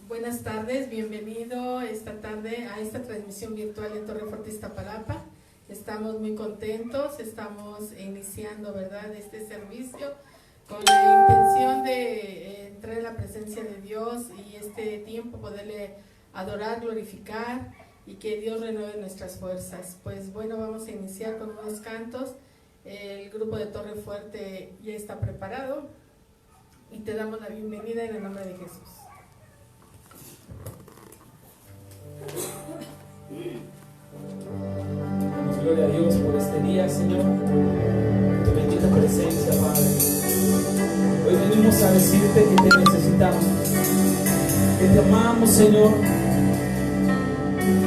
Buenas tardes, bienvenido esta tarde a esta transmisión virtual de Torre Fuerte Iztapalapa. Estamos muy contentos, estamos iniciando, ¿verdad?, este servicio con la intención de entrar en la presencia de Dios y este tiempo poderle adorar, glorificar y que Dios renueve nuestras fuerzas. Pues bueno, vamos a iniciar con unos cantos. El grupo de Torre Fuerte ya está preparado y te damos la bienvenida en el nombre de Jesús. Damos gloria a Dios por este día, Señor, tu bendita presencia, Padre. Hoy venimos a decirte que te necesitamos, que te amamos, Señor.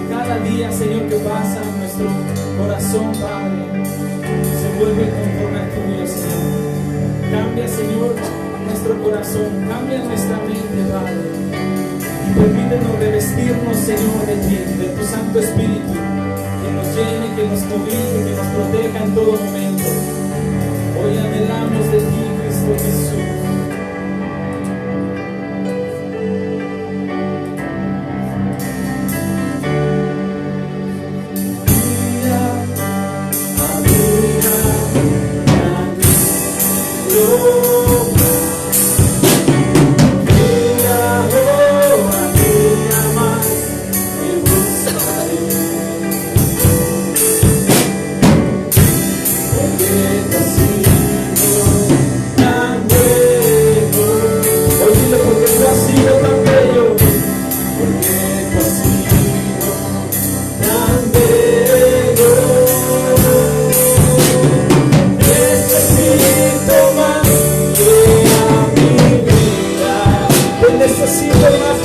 Cada día, Señor, que pasa, nuestro corazón, Padre, se vuelve conforme al tuyo, Señor. Cambia, Señor, nuestro corazón, cambia nuestra mente, Padre. Y permítenos revestirnos, Señor, de ti, de tu Santo Espíritu, que nos llene, que nos cobije, que nos proteja en todo momento. Hoy anhelamos de ti, Cristo Jesús. Necesito más,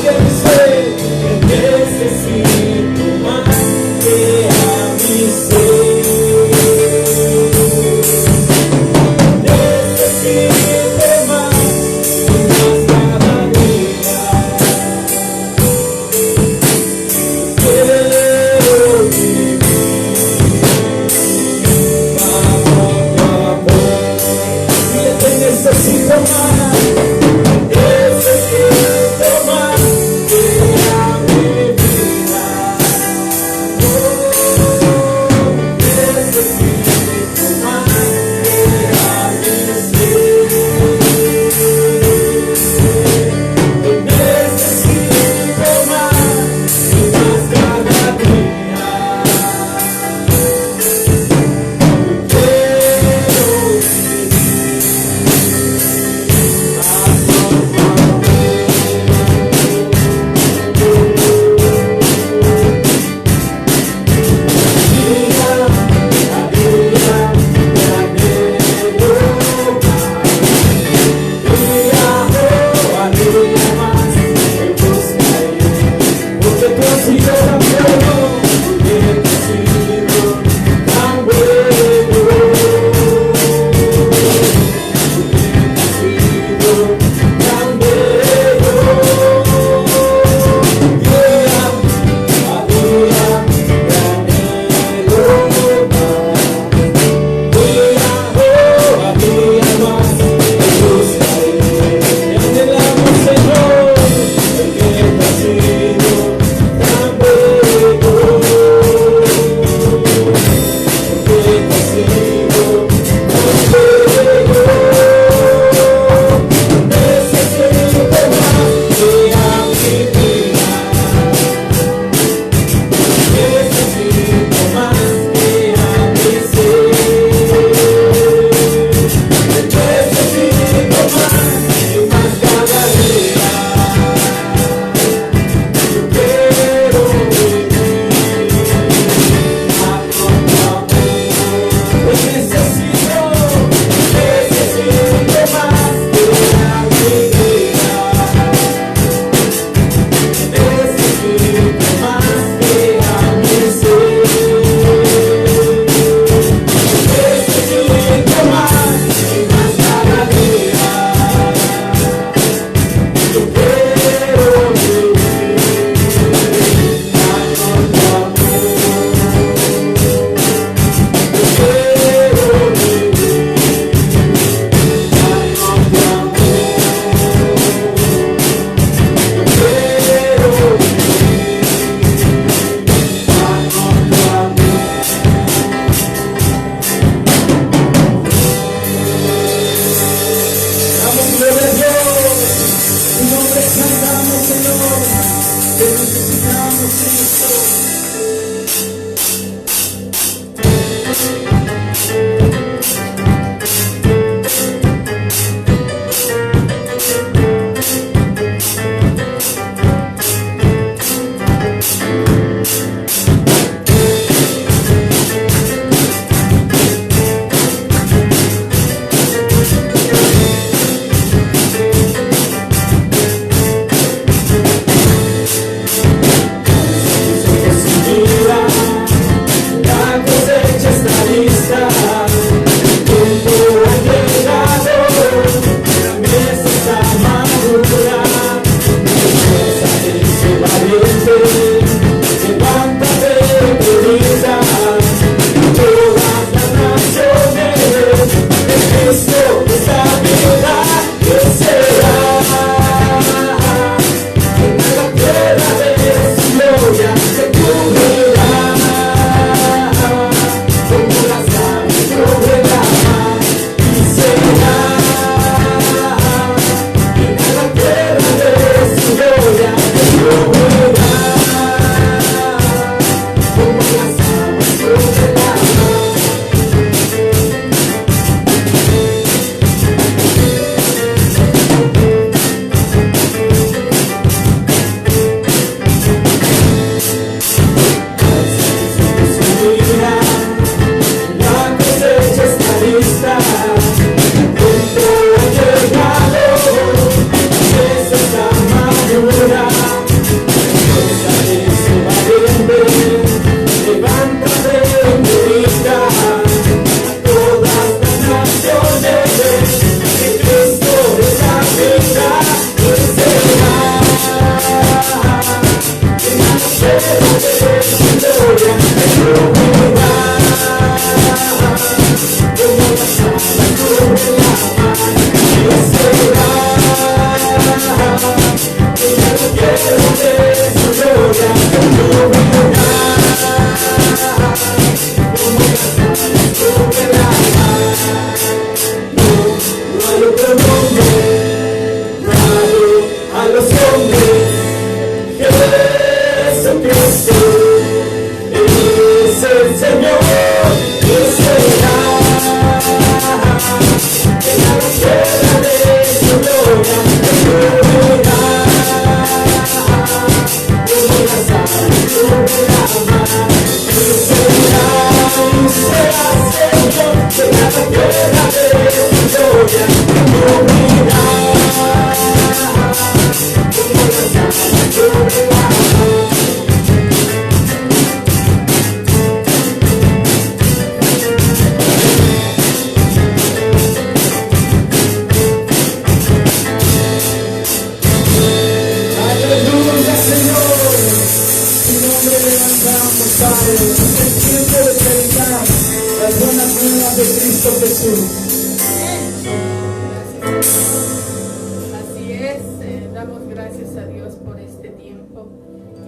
gracias a Dios por este tiempo.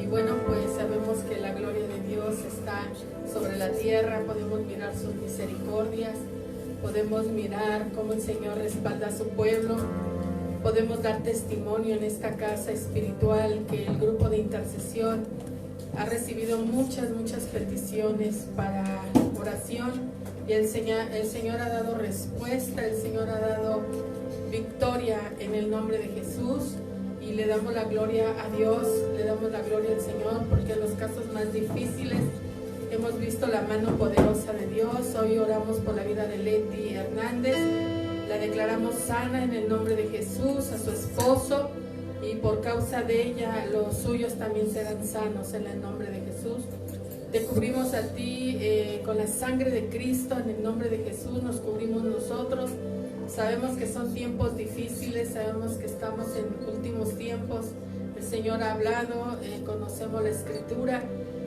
Y bueno, pues sabemos que la gloria de Dios está sobre la tierra, podemos mirar sus misericordias, podemos mirar cómo el Señor respalda a su pueblo, podemos dar testimonio en esta casa espiritual que el grupo de intercesión ha recibido muchas peticiones para oración y el Señor ha dado respuesta, el Señor ha dado victoria en el nombre de Jesús. Y le damos la gloria a Dios, le damos la gloria al Señor, porque en los casos más difíciles hemos visto la mano poderosa de Dios. Hoy oramos por la vida de Leti Hernández, la declaramos sana en el nombre de Jesús, a su esposo, y por causa de ella los suyos también serán sanos en el nombre de Jesús. Te cubrimos a ti con la sangre de Cristo, en el nombre de Jesús nos cubrimos nosotros. Sabemos que son tiempos difíciles, sabemos que estamos en últimos tiempos. El Señor ha hablado, conocemos la Escritura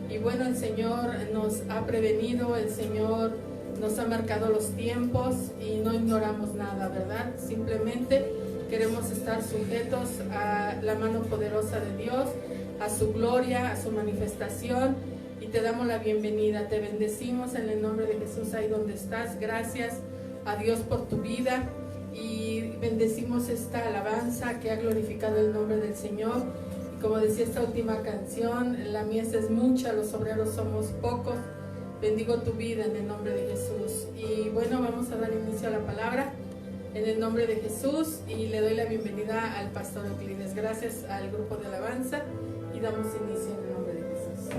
y bueno, el Señor nos ha prevenido, el Señor nos ha marcado los tiempos y no ignoramos nada, ¿verdad? Simplemente queremos estar sujetos a la mano poderosa de Dios, a su gloria, a su manifestación, y te damos la bienvenida, te bendecimos en el nombre de Jesús ahí donde estás. Gracias a Dios por tu vida y bendecimos esta alabanza que ha glorificado el nombre del Señor. Y como decía esta última canción, la mies es mucha, los obreros somos pocos. Bendigo tu vida en el nombre de Jesús. Y bueno, vamos a dar inicio a la palabra en el nombre de Jesús y le doy la bienvenida al pastor Euclides. Gracias al grupo de alabanza y damos inicio en el nombre de Jesús.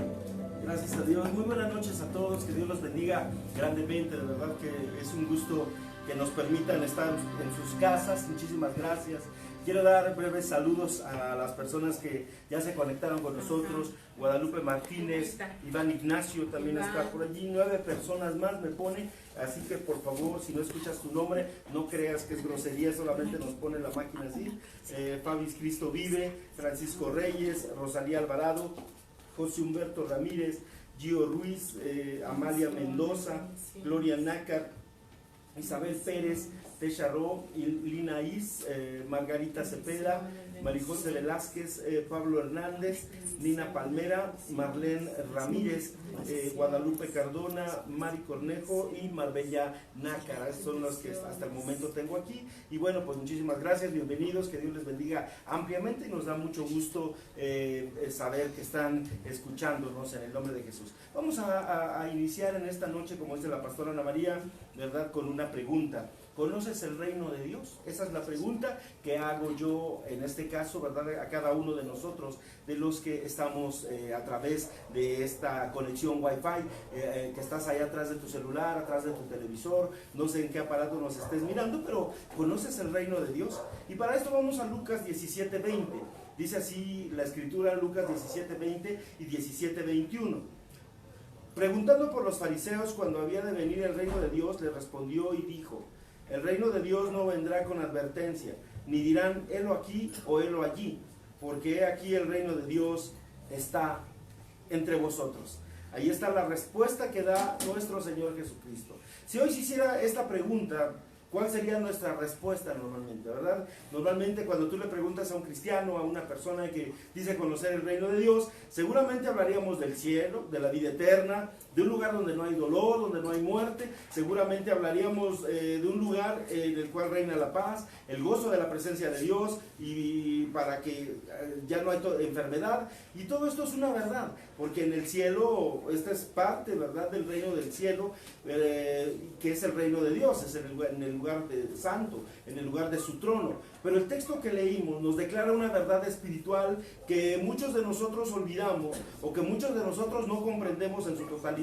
Gracias a Dios. Muy buenas noches a todos, que Dios los bendiga grandemente. De verdad que es un gusto que nos permitan estar en sus casas. Muchísimas gracias. Quiero dar breves saludos a las personas que ya se conectaron con nosotros. Guadalupe Martínez, Iván Ignacio también está por allí. 9 personas más me pone, así que por favor, si no escuchas tu nombre, no creas que es grosería, solamente nos pone la máquina así. Fabis Cristo Vive, Francisco Reyes, Rosalía Alvarado, José Humberto Ramírez, Gio Ruiz, Amalia Mendoza, Gloria Nácar, Isabel Pérez, Tesha Ro, Lina Is, Margarita Cepeda, Marijose Velázquez, Pablo Hernández, Nina Palmera, Marlene Ramírez, Guadalupe Cardona, Mari Cornejo y Marbella Nácara. Esos son los que hasta el momento tengo aquí. Y bueno, pues muchísimas gracias, bienvenidos, que Dios les bendiga ampliamente y nos da mucho gusto saber que están escuchándonos en el nombre de Jesús. Vamos a iniciar en esta noche, como dice la pastora Ana María, ¿verdad?, con una pregunta. ¿Conoces el reino de Dios? Esa es la pregunta que hago yo en este caso, ¿verdad?, a cada uno de nosotros, de los que estamos a través de esta conexión Wi-Fi, que estás allá atrás de tu celular, atrás de tu televisor, no sé en qué aparato nos estés mirando, pero ¿conoces el reino de Dios? Y para esto vamos a Lucas 17:20. Dice así la escritura, Lucas 17:20 y 17:21. Preguntando por los fariseos cuando había de venir el reino de Dios, le respondió y dijo: el reino de Dios no vendrá con advertencia, ni dirán helo aquí o helo allí, porque he aquí el reino de Dios está entre vosotros. Ahí está la respuesta que da nuestro Señor Jesucristo. Si hoy se hiciera esta pregunta, ¿cuál sería nuestra respuesta normalmente, verdad? Normalmente cuando tú le preguntas a un cristiano, a una persona que dice conocer el reino de Dios, seguramente hablaríamos del cielo, de la vida eterna, de un lugar donde no hay dolor, donde no hay muerte. Seguramente hablaríamos de un lugar en el cual reina la paz, el gozo de la presencia de Dios y para que ya no hay enfermedad. Y todo esto es una verdad, porque en el cielo, esta es parte, ¿verdad?, del reino del cielo, que es el reino de Dios, es en el lugar santo, en el lugar de su trono. Pero el texto que leímos nos declara una verdad espiritual que muchos de nosotros olvidamos o que muchos de nosotros no comprendemos en su totalidad.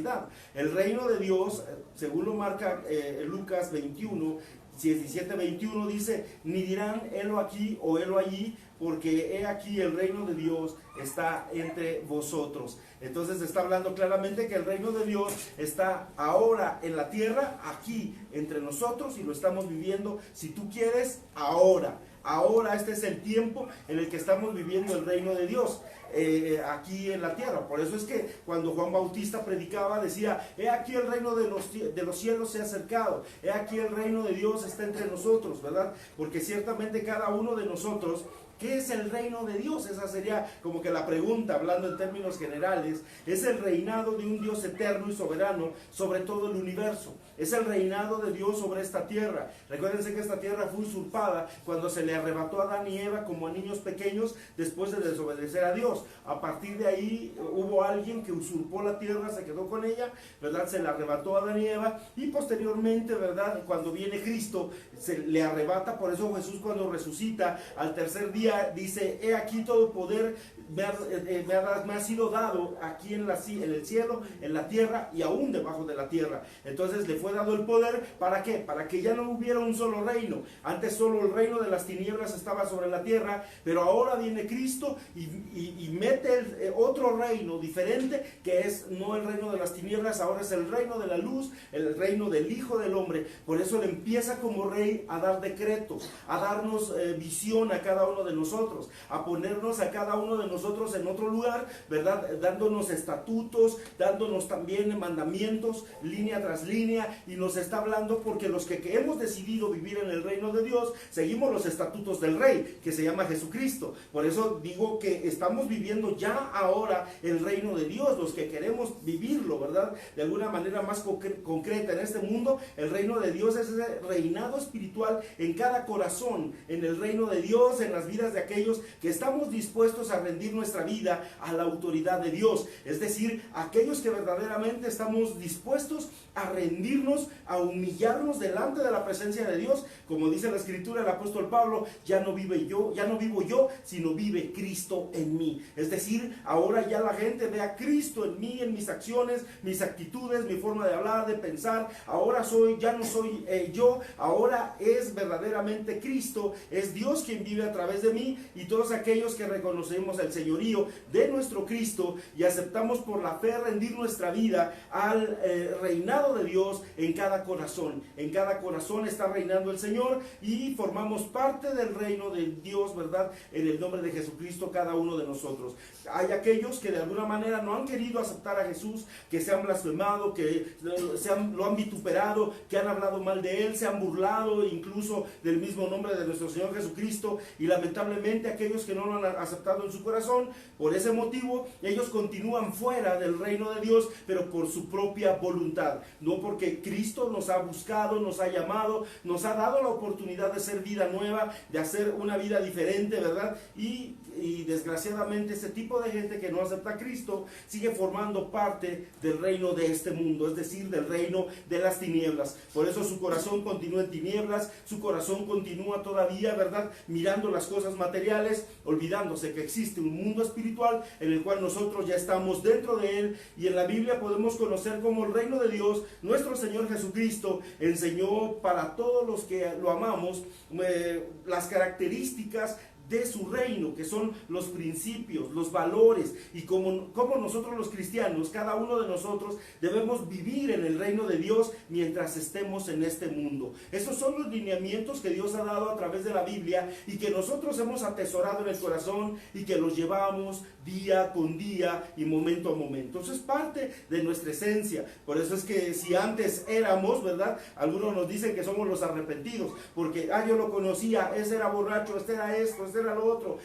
El reino de Dios, según lo marca Lucas 21, 17:21, dice: ni dirán helo aquí o helo allí, porque he aquí el reino de Dios está entre vosotros. Entonces está hablando claramente que el reino de Dios está ahora en la tierra, aquí entre nosotros, y lo estamos viviendo, si tú quieres, ahora. Ahora este es el tiempo en el que estamos viviendo el reino de Dios aquí en la tierra. Por eso es que cuando Juan Bautista predicaba decía: he aquí el reino de los cielos se ha acercado, he aquí el reino de Dios está entre nosotros, ¿verdad? Porque ciertamente cada uno de nosotros ¿Qué es el reino de Dios? Esa sería como que la pregunta, hablando en términos generales. Es el reinado de un Dios eterno y soberano sobre todo el universo. Es el reinado de Dios sobre esta tierra. Recuérdense que esta tierra fue usurpada cuando se le arrebató a Adán y Eva como a niños pequeños después de desobedecer a Dios. A partir de ahí hubo alguien que usurpó la tierra, se quedó con ella, ¿verdad? Se le arrebató a Adán y Eva, y posteriormente, ¿verdad? Cuando viene Cristo, se le arrebata. Por eso Jesús, cuando resucita al tercer día, dice: he aquí todo poder me ha sido dado aquí en el cielo, en la tierra y aún debajo de la tierra. Entonces le fue dado el poder, ¿para qué? Para que ya no hubiera un solo reino. Antes solo el reino de las tinieblas estaba sobre la tierra, pero ahora viene Cristo y mete otro reino diferente, que es no el reino de las tinieblas, ahora es el reino de la luz, el reino del Hijo del Hombre. Por eso él empieza como rey a dar decretos, a darnos visión a cada uno de nosotros, a ponernos a cada uno de nosotros en otro lugar, ¿verdad? Dándonos estatutos, dándonos también mandamientos, línea tras línea, y nos está hablando porque los que hemos decidido vivir en el reino de Dios, seguimos los estatutos del Rey, que se llama Jesucristo. Por eso digo que estamos viviendo ya ahora el reino de Dios, los que queremos vivirlo, ¿verdad? De alguna manera más concreta en este mundo. El reino de Dios es ese reinado espiritual en cada corazón, en el reino de Dios, en las vidas de aquellos que estamos dispuestos a rendir nuestra vida a la autoridad de Dios, es decir, aquellos que verdaderamente estamos dispuestos a rendirnos, a humillarnos delante de la presencia de Dios. Como dice la escritura, el apóstol Pablo: ya no vivo yo, sino vive Cristo en mí. Es decir, ahora ya la gente ve a Cristo en mí, en mis acciones, mis actitudes, mi forma de hablar, de pensar. Ahora ya no soy yo, ahora es verdaderamente Cristo, es Dios quien vive a través de mí, y todos aquellos que reconocemos el señorío de nuestro Cristo y aceptamos por la fe rendir nuestra vida al reinado de Dios en cada corazón. En cada corazón está reinando el Señor y formamos parte del reino de Dios, ¿verdad? En el nombre de Jesucristo, cada uno de nosotros. Hay aquellos que de alguna manera no han querido aceptar a Jesús, que se han blasfemado, que lo han vituperado, que han hablado mal de Él, se han burlado incluso del mismo nombre de nuestro Señor Jesucristo, y lamentablemente aquellos que no lo han aceptado en su corazón, por ese motivo ellos continúan fuera del reino de Dios, pero por su propia voluntad, no porque Cristo nos ha buscado, nos ha llamado, nos ha dado la oportunidad de ser vida nueva, de hacer una vida diferente, ¿verdad? Y desgraciadamente ese tipo de gente que no acepta a Cristo sigue formando parte del reino de este mundo, es decir, del reino de las tinieblas. Por eso su corazón continúa en tinieblas, su corazón continúa todavía, ¿verdad?, mirando las cosas materiales, olvidándose que existe un mundo espiritual en el cual nosotros ya estamos dentro de él. Y en la Biblia podemos conocer cómo el reino de Dios, nuestro Señor Jesucristo, enseñó para todos los que lo amamos las características de su reino, que son los principios, los valores, y como nosotros los cristianos, cada uno de nosotros debemos vivir en el reino de Dios mientras estemos en este mundo. Esos son los lineamientos que Dios ha dado a través de la Biblia y que nosotros hemos atesorado en el corazón y que los llevamos día con día y momento a momento. Eso es parte de nuestra esencia. Por eso es que si antes éramos, ¿verdad?, algunos nos dicen que somos los arrepentidos, porque yo lo conocía, ese era borracho, este era esto, este era lo otro,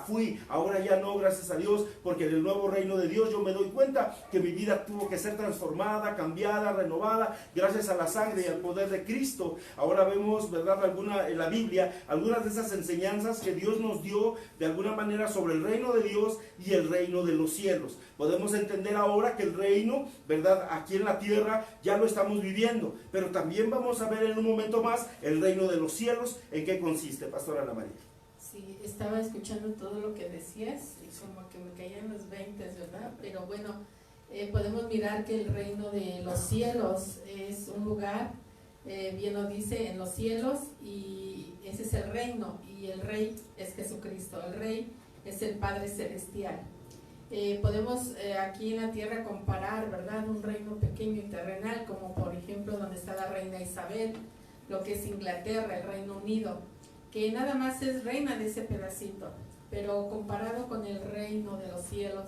fui, ahora ya no, gracias a Dios, porque en el nuevo reino de Dios yo me doy cuenta que mi vida tuvo que ser transformada, cambiada, renovada, gracias a la sangre y al poder de Cristo. Ahora vemos, ¿verdad?, en la Biblia, algunas de esas enseñanzas que Dios nos dio de alguna manera sobre el reino de Dios y el reino de los cielos. Podemos entender ahora que el reino, ¿verdad?, aquí en la tierra ya lo estamos viviendo, pero también vamos a ver en un momento más el reino de los cielos. ¿En qué consiste, Pastora Ana María? Sí, estaba escuchando todo lo que decías y como que me caían los 20, ¿verdad? Pero bueno, podemos mirar que el reino de los cielos es un lugar, bien lo dice, en los cielos, y ese es el reino, y el rey es Jesucristo, el rey es el Padre Celestial. Podemos aquí en la tierra comparar, ¿verdad?, un reino pequeño y terrenal, como por ejemplo donde está la reina Isabel, lo que es Inglaterra, el Reino Unido, que nada más es reina de ese pedacito, pero comparado con el reino de los cielos,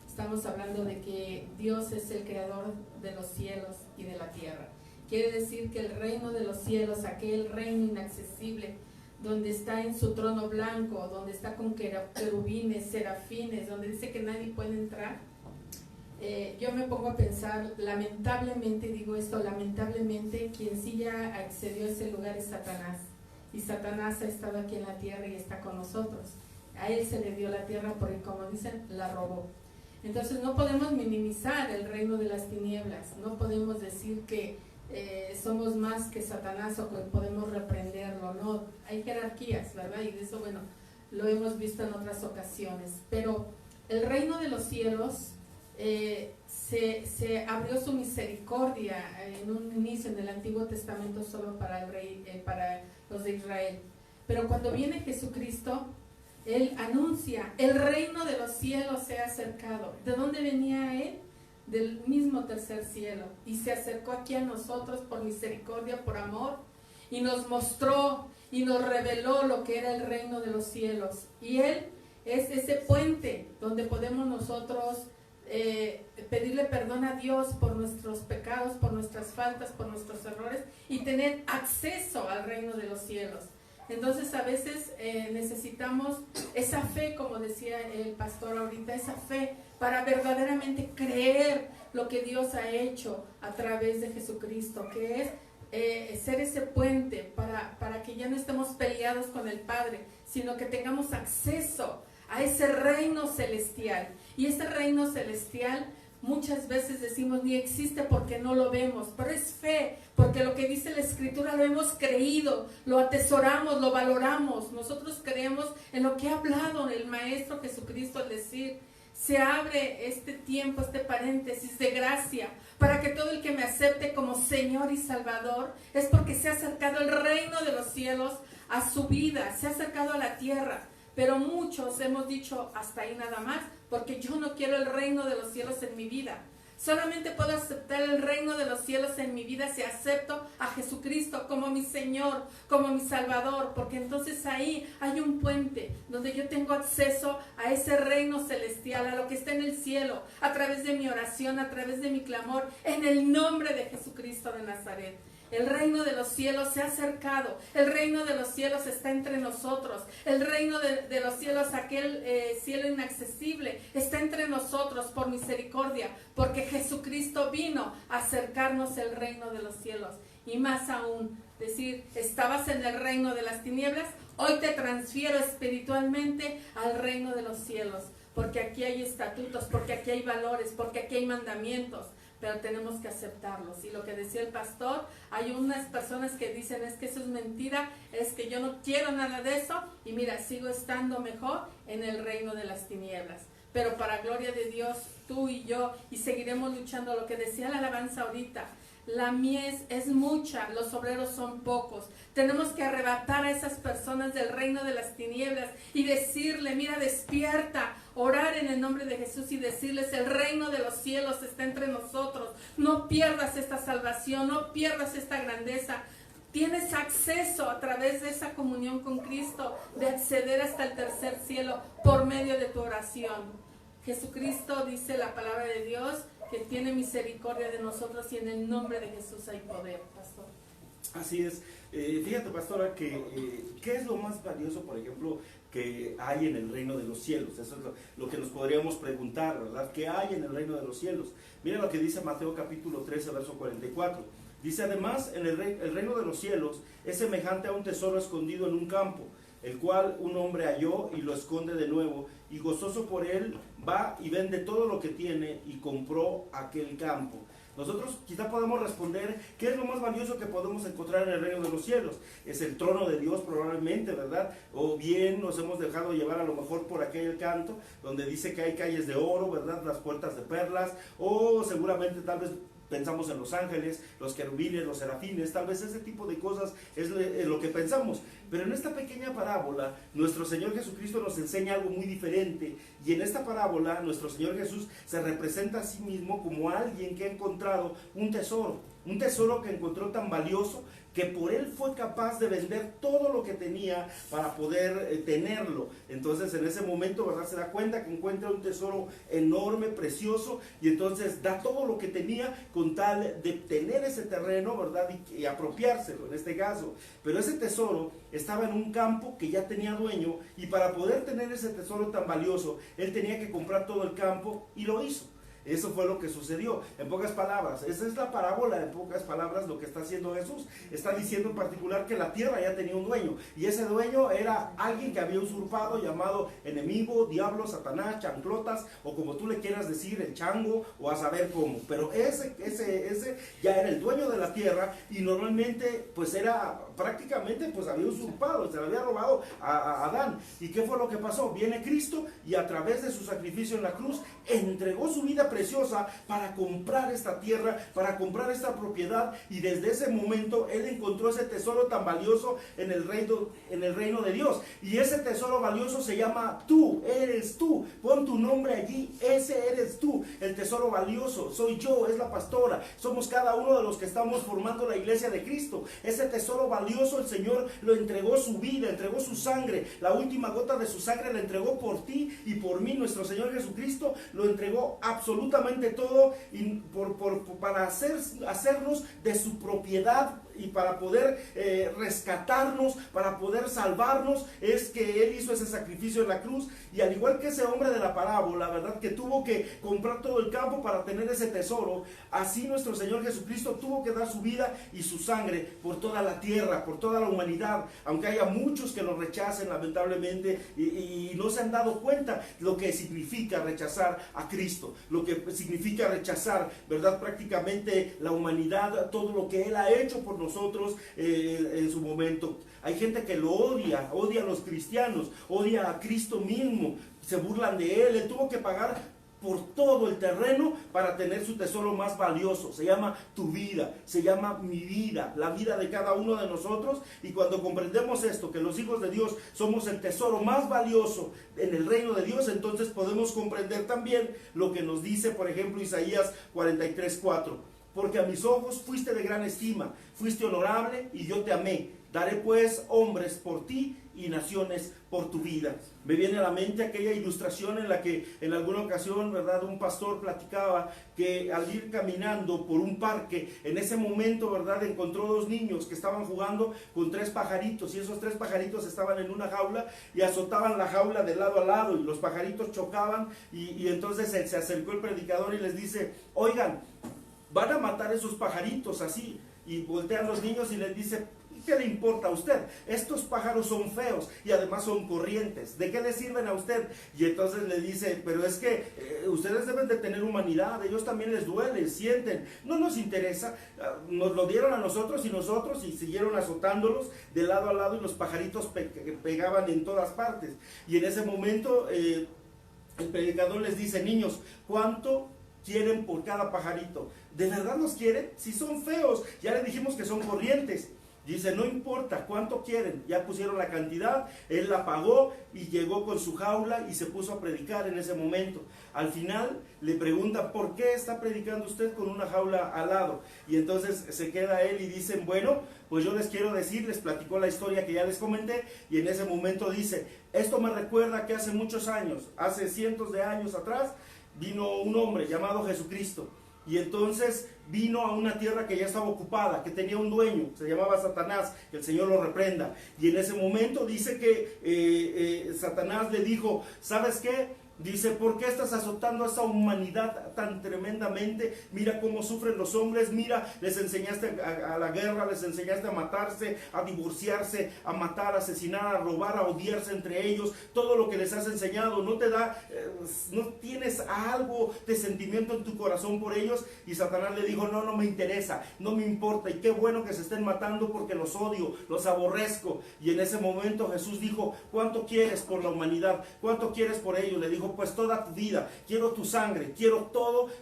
estamos hablando de que Dios es el creador de los cielos y de la tierra. Quiere decir que el reino de los cielos, aquel reino inaccesible donde está en su trono blanco, donde está con querubines, serafines, donde dice que nadie puede entrar, yo me pongo a pensar, lamentablemente, digo esto, lamentablemente, quien sí ya accedió a ese lugar es Satanás. Y Satanás ha estado aquí en la tierra y está con nosotros. A él se le dio la tierra porque, como dicen, la robó. Entonces no podemos minimizar el reino de las tinieblas, no podemos decir que somos más que Satanás o que podemos reprenderlo, no, hay jerarquías, ¿verdad? Y de eso, bueno, lo hemos visto en otras ocasiones. Pero el reino de los cielos se abrió su misericordia en un inicio en el Antiguo Testamento solo para el rey, para los de Israel. Pero cuando viene Jesucristo, Él anuncia, el reino de los cielos se ha acercado. ¿De dónde venía Él? Del mismo tercer cielo. Y se acercó aquí a nosotros por misericordia, por amor, y nos mostró y nos reveló lo que era el reino de los cielos. Y Él es ese puente donde podemos nosotros pedirle perdón a Dios por nuestros pecados, por nuestras faltas, por nuestros errores, y tener acceso al reino de los cielos. Entonces a veces necesitamos esa fe, como decía el pastor ahorita, esa fe para verdaderamente creer lo que Dios ha hecho a través de Jesucristo, que es ser ese puente para que ya no estemos peleados con el Padre, sino que tengamos acceso a ese reino celestial. Y ese reino celestial muchas veces decimos ni existe porque no lo vemos, pero es fe, porque lo que dice la Escritura lo hemos creído, lo atesoramos, lo valoramos. Nosotros creemos en lo que ha hablado el Maestro Jesucristo al decir, se abre este tiempo, este paréntesis de gracia, para que todo el que me acepte como Señor y Salvador, es porque se ha acercado el reino de los cielos a su vida, se ha acercado a la tierra. Pero muchos hemos dicho hasta ahí nada más, porque yo no quiero el reino de los cielos en mi vida. Solamente puedo aceptar el reino de los cielos en mi vida si acepto a Jesucristo como mi Señor, como mi Salvador, porque entonces ahí hay un puente donde yo tengo acceso a ese reino celestial, a lo que está en el cielo, a través de mi oración, a través de mi clamor, en el nombre de Jesucristo de Nazaret. El reino de los cielos se ha acercado, el reino de los cielos está entre nosotros, el reino de los cielos, aquel cielo inaccesible, está entre nosotros por misericordia, porque Jesucristo vino a acercarnos el reino de los cielos. Y más aún, decir, estabas en el reino de las tinieblas, hoy te transfiero espiritualmente al reino de los cielos, porque aquí hay estatutos, porque aquí hay valores, porque aquí hay mandamientos. Pero tenemos que aceptarlos. Y lo que decía el pastor, hay unas personas que dicen, es que eso es mentira, es que yo no quiero nada de eso, y mira, sigo estando mejor en el reino de las tinieblas. Pero para gloria de Dios, tú y yo, y seguiremos luchando, lo que decía la alabanza ahorita, la mies es mucha, los obreros son pocos. Tenemos que arrebatar a esas personas del reino de las tinieblas y decirle, mira, despierta, orar en el nombre de Jesús y decirles, el reino de los cielos está entre nosotros. No pierdas esta salvación, no pierdas esta grandeza. Tienes acceso a través de esa comunión con Cristo, de acceder hasta el tercer cielo por medio de tu oración. Jesucristo, dice la palabra de Dios, que tiene misericordia de nosotros, y en el nombre de Jesús hay poder, pastor. Así es. Fíjate, pastora, que ¿qué es lo más valioso, por ejemplo, que hay en el reino de los cielos? Eso es lo que nos podríamos preguntar, ¿verdad? ¿Qué hay en el reino de los cielos? Mira lo que dice Mateo capítulo 13, verso 44. Dice, además, el reino de los cielos es semejante a un tesoro escondido en un campo, el cual un hombre halló y lo esconde de nuevo, y gozoso por él va y vende todo lo que tiene y compró aquel campo. Nosotros quizá podemos responder, ¿qué es lo más valioso que podemos encontrar en el reino de los cielos? Es el trono de Dios probablemente, ¿verdad? O bien nos hemos dejado llevar a lo mejor por aquel canto, donde dice que hay calles de oro, ¿verdad? Las puertas de perlas, o seguramente tal vez pensamos en los ángeles, los querubines, los serafines, tal vez ese tipo de cosas es lo que pensamos. Pero en esta pequeña parábola, nuestro Señor Jesucristo nos enseña algo muy diferente. Y en esta parábola, nuestro Señor Jesús se representa a sí mismo como alguien que ha encontrado un tesoro que encontró tan valioso que por él fue capaz de vender todo lo que tenía para poder tenerlo. Entonces en ese momento, ¿verdad?, se da cuenta que encuentra un tesoro enorme, precioso, y entonces da todo lo que tenía con tal de tener ese terreno, ¿verdad?, y apropiárselo en este caso. Pero ese tesoro estaba en un campo que ya tenía dueño, y para poder tener ese tesoro tan valioso, él tenía que comprar todo el campo, y lo hizo. Eso fue lo que sucedió. En pocas palabras, esa es la parábola, en pocas palabras lo que está haciendo Jesús. Está diciendo en particular que la tierra ya tenía un dueño, y ese dueño era alguien que había usurpado, llamado enemigo, diablo, Satanás, chanclotas, o como tú le quieras decir, el chango, o a saber cómo. Pero ese ya era el dueño de la tierra, y normalmente pues era prácticamente, pues había usurpado, se le había robado a Adán. ¿Y qué fue lo que pasó? Viene Cristo, y a través de su sacrificio en la cruz entregó su vida preciosa para comprar esta tierra, para comprar esta propiedad, y desde ese momento él encontró ese tesoro tan valioso en el reino de Dios. Y ese tesoro valioso se llama tú, eres tú. Pon tu nombre allí, ese eres tú. El tesoro valioso soy yo, es la pastora, somos cada uno de los que estamos formando la iglesia de Cristo. Ese tesoro valioso el Señor lo entregó, su vida, entregó su sangre, la última gota de su sangre la entregó por ti y por mí. Nuestro Señor Jesucristo lo entregó absolutamente todo, y para hacernos de su propiedad, y para poder rescatarnos, para poder salvarnos. Es que él hizo ese sacrificio en la cruz. Y al igual que ese hombre de la parábola, ¿verdad?, que tuvo que comprar todo el campo para tener ese tesoro, así nuestro Señor Jesucristo tuvo que dar su vida y su sangre por toda la tierra, por toda la humanidad. Aunque haya muchos que lo rechacen, lamentablemente, y no se han dado cuenta lo que significa rechazar a Cristo, lo que significa rechazar, ¿verdad?, prácticamente la humanidad, todo lo que él ha hecho por nosotros en su momento. Hay gente que lo odia a los cristianos, odia a Cristo mismo, se burlan de él. Él tuvo que pagar por todo el terreno para tener su tesoro más valioso. Se llama tu vida, se llama mi vida, la vida de cada uno de nosotros. Y cuando comprendemos esto, que los hijos de Dios somos el tesoro más valioso en el reino de Dios, entonces podemos comprender también lo que nos dice, por ejemplo, Isaías 43:4. Porque a mis ojos fuiste de gran estima, fuiste honorable y yo te amé. Daré pues hombres por ti y naciones por tu vida. Me viene a la mente aquella ilustración en la que en alguna ocasión, ¿verdad?, un pastor platicaba que al ir caminando por un parque, en ese momento, ¿verdad?, encontró dos niños que estaban jugando con 3 pajaritos, y esos 3 pajaritos estaban en una jaula y azotaban la jaula de lado a lado, y los pajaritos chocaban, y entonces se acercó el predicador y les dice: oigan, van a matar esos pajaritos así. Y voltean los niños y les dice: ¿qué le importa a usted? Estos pájaros son feos y además son corrientes. ¿De qué le sirven a usted? Y entonces le dice: pero es que ustedes deben de tener humanidad, ellos también les duele, sienten. No nos interesa, nos lo dieron a nosotros y siguieron azotándolos de lado a lado, y los pajaritos pegaban en todas partes. Y en ese momento el predicador les dice: niños, ¿cuánto quieren por cada pajarito? ¿De verdad los quieren? Si son feos, ya les dijimos que son corrientes. Dice: no importa cuánto quieren. Ya pusieron la cantidad, él la pagó y llegó con su jaula y se puso a predicar en ese momento. Al final le pregunta: ¿por qué está predicando usted con una jaula al lado? Y entonces se queda él y dicen: bueno, pues yo les quiero decir, les platicó la historia que ya les comenté, y en ese momento dice: esto me recuerda que hace muchos años, hace cientos de años atrás, vino un hombre llamado Jesucristo. Y entonces vino a una tierra que ya estaba ocupada, que tenía un dueño, se llamaba Satanás, que el Señor lo reprenda. Y en ese momento dice que Satanás le dijo: ¿sabes qué? Dice: ¿por qué estás azotando a esta humanidad tan tremendamente? Mira cómo sufren los hombres, mira, les enseñaste a la guerra, les enseñaste a matarse, a divorciarse, a matar, a asesinar, a robar, a odiarse entre ellos. Todo lo que les has enseñado, ¿no te da, no tienes algo de sentimiento en tu corazón por ellos? Y Satanás le dijo: no me interesa, no me importa, y qué bueno que se estén matando porque los odio, los aborrezco. Y en ese momento Jesús dijo: ¿cuánto quieres por la humanidad? ¿Cuánto quieres por ellos? Le dijo: pues toda tu vida, quiero tu sangre, quiero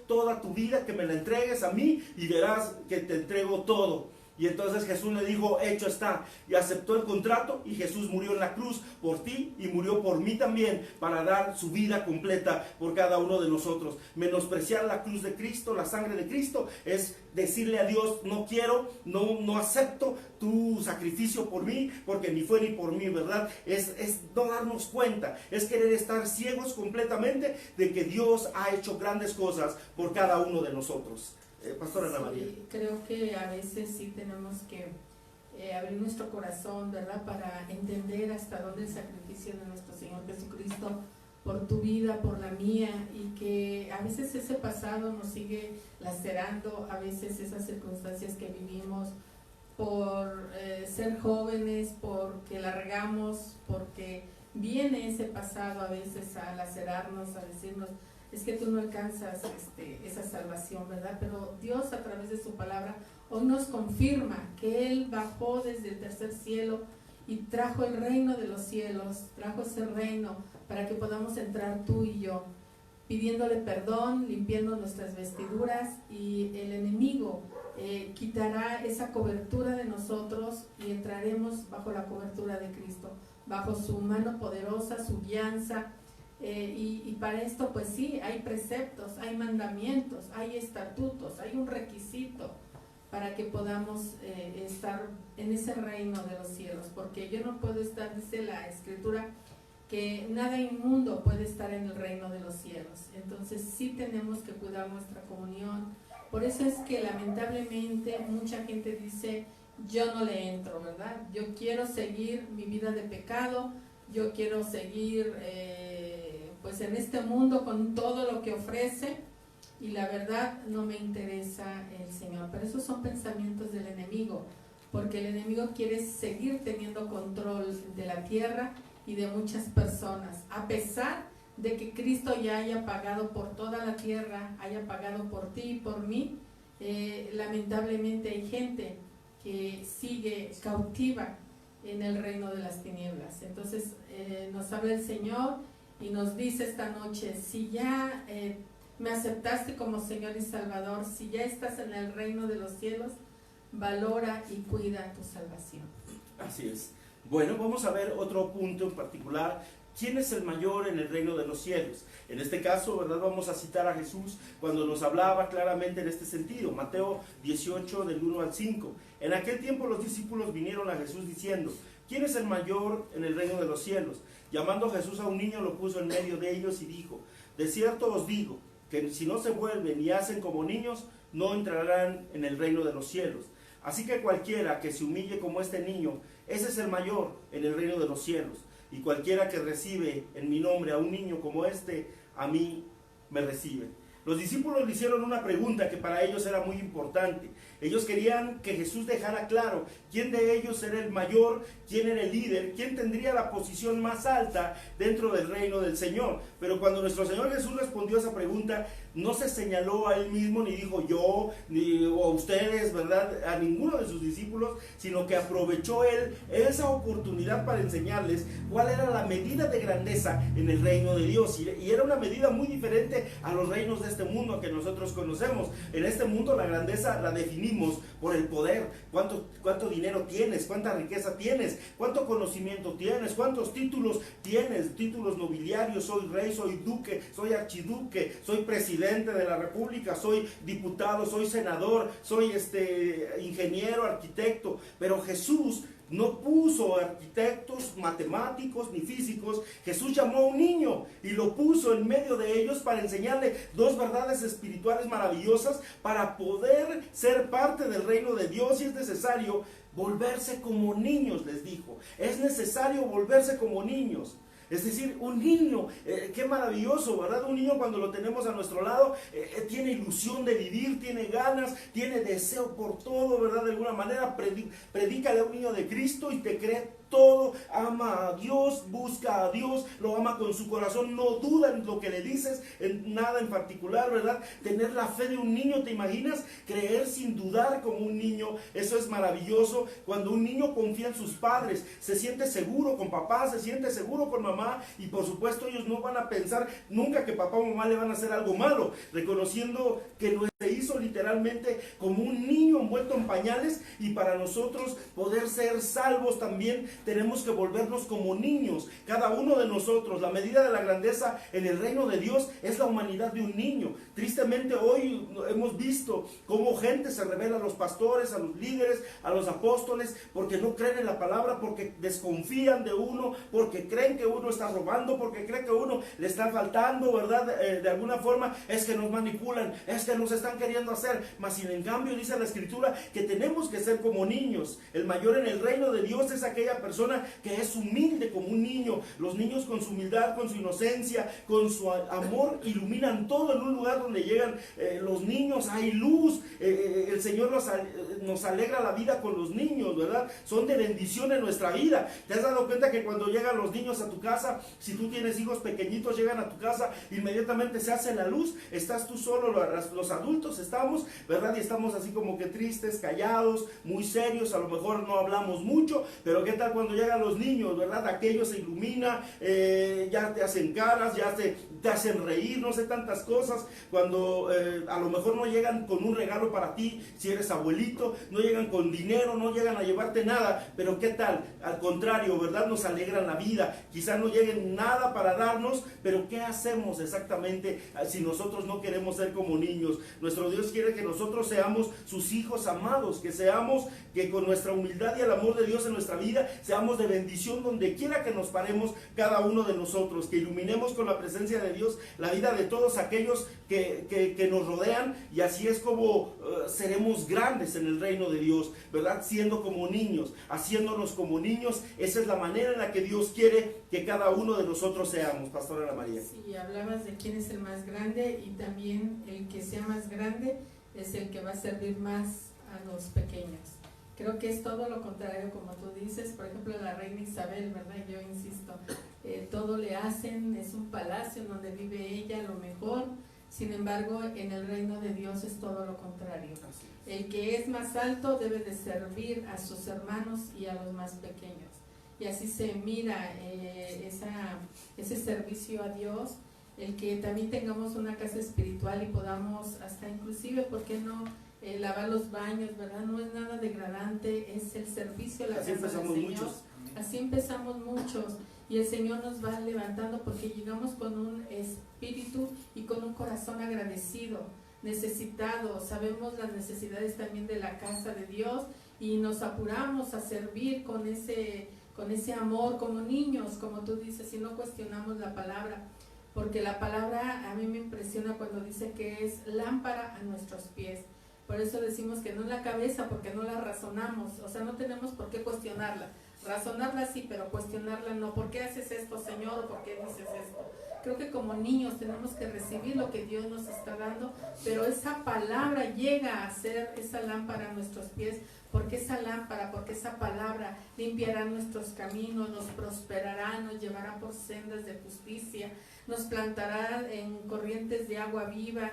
toda tu vida, que me la entregues a mí y verás que te entrego todo. Y entonces Jesús le dijo, hecho está, y aceptó el contrato, y Jesús murió en la cruz por ti y murió por mí también, para dar su vida completa por cada uno de nosotros. Menospreciar la cruz de Cristo, la sangre de Cristo, es decirle a Dios, no quiero, no acepto tu sacrificio por mí, porque ni fue ni por mí, ¿verdad? Es no darnos cuenta, es querer estar ciegos completamente de que Dios ha hecho grandes cosas por cada uno de nosotros. Pastora Ana María. Sí, creo que a veces sí tenemos que abrir nuestro corazón, ¿verdad? Para entender hasta dónde el sacrificio de nuestro Señor Jesucristo por tu vida, por la mía, y que a veces ese pasado nos sigue lacerando, a veces esas circunstancias que vivimos por ser jóvenes, porque largamos, porque viene ese pasado a veces a lacerarnos, a decirnos, es que tú no alcanzas esa salvación, ¿verdad? Pero Dios, a través de su palabra, hoy nos confirma que Él bajó desde el tercer cielo y trajo el reino de los cielos, trajo ese reino para que podamos entrar tú y yo, pidiéndole perdón, limpiando nuestras vestiduras, y el enemigo quitará esa cobertura de nosotros y entraremos bajo la cobertura de Cristo, bajo su mano poderosa, su guianza. Y para esto pues sí, hay preceptos, hay mandamientos, hay estatutos, hay un requisito para que podamos estar en ese reino de los cielos, porque yo no puedo estar, dice la Escritura, que nada inmundo puede estar en el reino de los cielos. Entonces sí tenemos que cuidar nuestra comunión. Por eso es que lamentablemente mucha gente dice, yo no le entro, ¿verdad? Yo quiero seguir mi vida de pecado, yo quiero seguir pues en este mundo con todo lo que ofrece, y la verdad no me interesa el Señor. Pero esos son pensamientos del enemigo, porque el enemigo quiere seguir teniendo control de la tierra y de muchas personas, a pesar de que Cristo ya haya pagado por toda la tierra, haya pagado por ti y por mí. Lamentablemente hay gente que sigue cautiva en el reino de las tinieblas. Entonces nos habla el Señor y nos dice esta noche, si ya me aceptaste como Señor y Salvador, si ya estás en el reino de los cielos, valora y cuida tu salvación. Así es. Bueno, vamos a ver otro punto en particular. ¿Quién es el mayor en el reino de los cielos? En este caso, ¿verdad? Vamos a citar a Jesús cuando nos hablaba claramente en este sentido. Mateo 18, del 1 al 5. En aquel tiempo los discípulos vinieron a Jesús diciendo, ¿quién es el mayor en el reino de los cielos? Llamando Jesús a un niño, lo puso en medio de ellos y dijo, de cierto os digo, que si no se vuelven y hacen como niños, no entrarán en el reino de los cielos. Así que cualquiera que se humille como este niño, ese es el mayor en el reino de los cielos. Y cualquiera que recibe en mi nombre a un niño como este, a mí me recibe. Los discípulos le hicieron una pregunta que para ellos era muy importante. Ellos querían que Jesús dejara claro quién de ellos era el mayor, quién era el líder, quién tendría la posición más alta dentro del reino del Señor. Pero cuando nuestro Señor Jesús respondió a esa pregunta, no se señaló a él mismo, ni dijo yo, ni a ustedes, ¿verdad? A ninguno de sus discípulos, sino que aprovechó él esa oportunidad para enseñarles cuál era la medida de grandeza en el reino de Dios. Y era una medida muy diferente a los reinos de este mundo que nosotros conocemos. En este mundo la grandeza la definimos por el poder. ¿Cuánto dinero tienes? ¿Cuánta riqueza tienes? ¿Cuánto conocimiento tienes? ¿Cuántos títulos tienes? Títulos nobiliarios, soy rey, soy duque, soy archiduque, soy presidente de la república, soy diputado, soy senador, soy ingeniero, arquitecto. Pero Jesús no puso arquitectos, matemáticos ni físicos. Jesús llamó a un niño y lo puso en medio de ellos para enseñarle dos verdades espirituales maravillosas para poder ser parte del reino de Dios. Y es necesario volverse como niños, les dijo. Es necesario volverse como niños. Es decir, un niño, qué maravilloso, ¿verdad? Un niño cuando lo tenemos a nuestro lado, tiene ilusión de vivir, tiene ganas, tiene deseo por todo, ¿verdad? De alguna manera, predícale a un niño de Cristo y te cree todo, ama a Dios, busca a Dios, lo ama con su corazón, no duda en lo que le dices, en nada en particular, ¿verdad? Tener la fe de un niño, ¿te imaginas? Creer sin dudar como un niño, eso es maravilloso. Cuando un niño confía en sus padres, se siente seguro con papá, se siente seguro con mamá, y por supuesto ellos no van a pensar nunca que papá o mamá le van a hacer algo malo, reconociendo que no se hizo literalmente como un niño envuelto en pañales, y para nosotros poder ser salvos también tenemos que volvernos como niños, cada uno de nosotros. La medida de la grandeza en el reino de Dios es la humanidad de un niño. Tristemente hoy hemos visto cómo gente se revela a los pastores, a los líderes, a los apóstoles, porque no creen en la palabra, porque desconfían de uno, porque creen que uno está robando, porque creen que uno le está faltando, ¿verdad? De alguna forma es que nos manipulan, es que nos están queriendo hacer. Mas sin en cambio dice la Escritura que tenemos que ser como niños. El mayor en el reino de Dios es aquella persona que es humilde como un niño. Los niños con su humildad, con su inocencia, con su amor, iluminan todo. En un lugar donde llegan los niños hay luz. El Señor nos alegra la vida con los niños, ¿verdad? Son de bendición en nuestra vida. ¿Te has dado cuenta que cuando llegan los niños a tu casa, si tú tienes hijos pequeñitos, llegan a tu casa, inmediatamente se hace la luz, estás tú solo, los adultos estamos, ¿verdad? Y estamos así como que tristes, callados, muy serios, a lo mejor no hablamos mucho, pero ¿qué tal cuando llegan los niños, ¿verdad? Aquello se ilumina, ya te hacen caras, ya te hacen reír, no sé, tantas cosas. Cuando a lo mejor no llegan con un regalo para ti, si eres abuelito, no llegan con dinero, no llegan a llevarte nada, pero ¿qué tal? Al contrario, ¿verdad? Nos alegran la vida. Quizás no lleguen nada para darnos, pero ¿qué hacemos exactamente si nosotros no queremos ser como niños? Nuestro Dios quiere que nosotros seamos sus hijos amados, que con nuestra humildad y el amor de Dios en nuestra vida, seamos de bendición donde quiera que nos paremos cada uno de nosotros, que iluminemos con la presencia de Dios la vida de todos aquellos que nos rodean, y así es como seremos grandes en el reino de Dios, ¿verdad? Siendo como niños, haciéndonos como niños. Esa es la manera en la que Dios quiere que cada uno de nosotros seamos, Pastora Ana María. Sí, hablabas de quién es el más grande, y también el que sea más grande es el que va a servir más a los pequeños. Creo que es todo lo contrario, como tú dices. Por ejemplo, la reina Isabel, ¿verdad? Yo insisto, todo le hacen, es un palacio en donde vive ella, lo mejor. Sin embargo, en el reino de Dios es todo lo contrario. El que es más alto debe de servir a sus hermanos y a los más pequeños. Y así se mira ese servicio a Dios, el que también tengamos una casa espiritual y podamos hasta inclusive, ¿por qué no? Lavar los baños, ¿verdad? No es nada degradante, es el servicio a la casa del Señor. Muchos. Así empezamos muchos, y el Señor nos va levantando porque llegamos con un espíritu y con un corazón agradecido, necesitado. Sabemos las necesidades también de la casa de Dios y nos apuramos a servir con ese amor como niños, como tú dices, y no cuestionamos la palabra, porque la palabra a mí me impresiona cuando dice que es lámpara a nuestros pies. Por eso decimos que no en la cabeza, porque no la razonamos, o sea, no tenemos por qué cuestionarla. Razonarla sí, pero cuestionarla no. ¿Por qué haces esto, Señor? ¿O por qué dices esto? Creo que como niños tenemos que recibir lo que Dios nos está dando, pero esa palabra llega a ser esa lámpara a nuestros pies, porque esa palabra limpiará nuestros caminos, nos prosperará, nos llevará por sendas de justicia, nos plantará en corrientes de agua viva,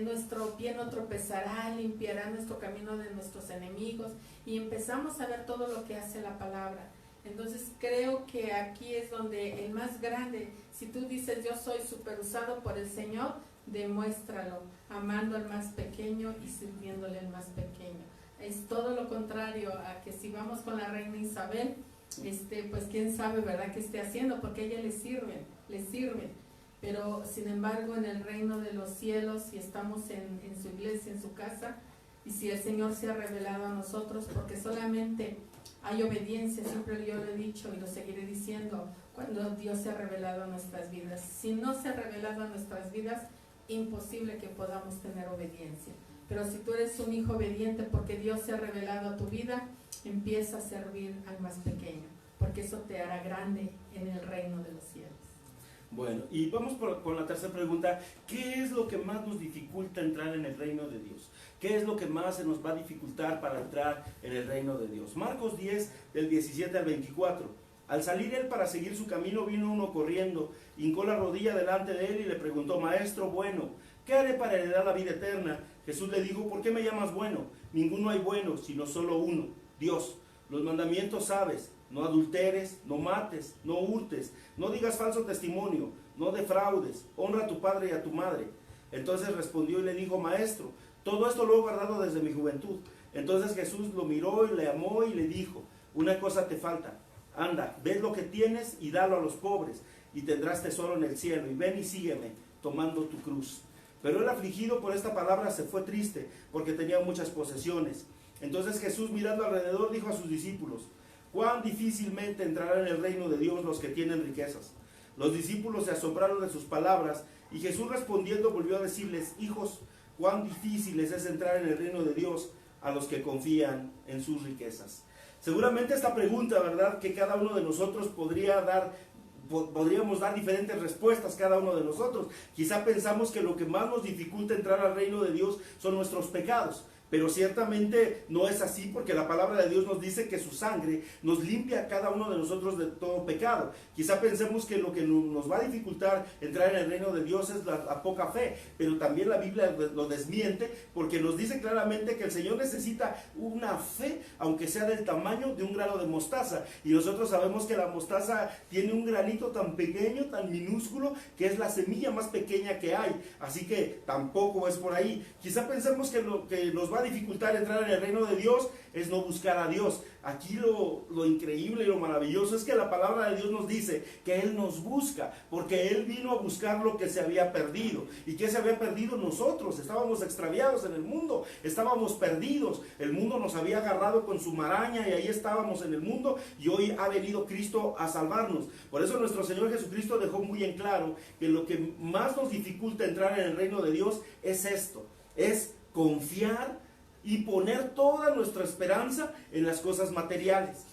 nuestro pie no tropezará, limpiará nuestro camino de nuestros enemigos, y empezamos a ver todo lo que hace la palabra. Entonces creo que aquí es donde el más grande, si tú dices yo soy super usado por el Señor, demuéstralo, amando al más pequeño y sirviéndole al más pequeño. Es todo lo contrario a que si vamos con la reina Isabel, pues quién sabe, ¿verdad?, qué esté haciendo, porque a ella le sirven. Pero sin embargo en el reino de los cielos, si estamos en su iglesia, en su casa, y si el Señor se ha revelado a nosotros, porque solamente hay obediencia, siempre yo lo he dicho y lo seguiré diciendo, cuando Dios se ha revelado a nuestras vidas. Si no se ha revelado a nuestras vidas, imposible que podamos tener obediencia. Pero si tú eres un hijo obediente porque Dios se ha revelado a tu vida, empieza a servir al más pequeño, porque eso te hará grande en el reino de los cielos. Bueno, y vamos con la tercera pregunta. ¿Qué es lo que más nos dificulta entrar en el reino de Dios? ¿Qué es lo que más se nos va a dificultar para entrar en el reino de Dios? Marcos 10, del 17 al 24. Al salir él para seguir su camino, vino uno corriendo, hincó la rodilla delante de él y le preguntó: Maestro bueno, ¿qué haré para heredar la vida eterna? Jesús le dijo: ¿por qué me llamas bueno? Ninguno hay bueno, sino solo uno, Dios. Los mandamientos sabes: no adulteres, no mates, no hurtes, no digas falso testimonio, no defraudes, honra a tu padre y a tu madre. Entonces respondió y le dijo: Maestro, Todo esto lo he guardado desde mi juventud. Entonces Jesús lo miró y le amó y le dijo, una cosa te falta, anda, ves lo que tienes y dalo a los pobres, y tendrás tesoro en el cielo, y ven y sígueme, tomando tu cruz. Pero él, afligido por esta palabra, se fue triste, porque tenía muchas posesiones. Entonces Jesús, mirando alrededor, dijo a sus discípulos, cuán difícilmente entrarán en el reino de Dios los que tienen riquezas. Los discípulos se asombraron de sus palabras, y Jesús respondiendo volvió a decirles, hijos, cuán difíciles es entrar en el reino de Dios a los que confían en sus riquezas. Seguramente esta pregunta, ¿verdad?, que cada uno de nosotros podríamos dar diferentes respuestas cada uno de nosotros. Quizá pensamos que lo que más nos dificulta entrar al reino de Dios son nuestros pecados. Pero ciertamente no es así, porque la palabra de Dios nos dice que su sangre nos limpia a cada uno de nosotros de todo pecado. Quizá pensemos que lo que nos va a dificultar entrar en el reino de Dios es la poca fe, pero también la Biblia lo desmiente, porque nos dice claramente que el Señor necesita una fe, aunque sea del tamaño de un grano de mostaza. Y nosotros sabemos que la mostaza tiene un granito tan pequeño, tan minúsculo, que es la semilla más pequeña que hay. Así que tampoco es por ahí. Quizá pensemos que lo que nos va a dificultar entrar en el reino de Dios es no buscar a Dios. Aquí lo increíble y lo maravilloso es que la palabra de Dios nos dice que Él nos busca, porque Él vino a buscar lo que se había perdido. ¿Y qué se había perdido? Nosotros estábamos extraviados en el mundo, estábamos perdidos, el mundo nos había agarrado con su maraña y ahí estábamos en el mundo, y hoy ha venido Cristo a salvarnos. Por eso nuestro Señor Jesucristo dejó muy en claro que lo que más nos dificulta entrar en el reino de Dios es esto, es confiar y poner toda nuestra esperanza en las cosas materiales.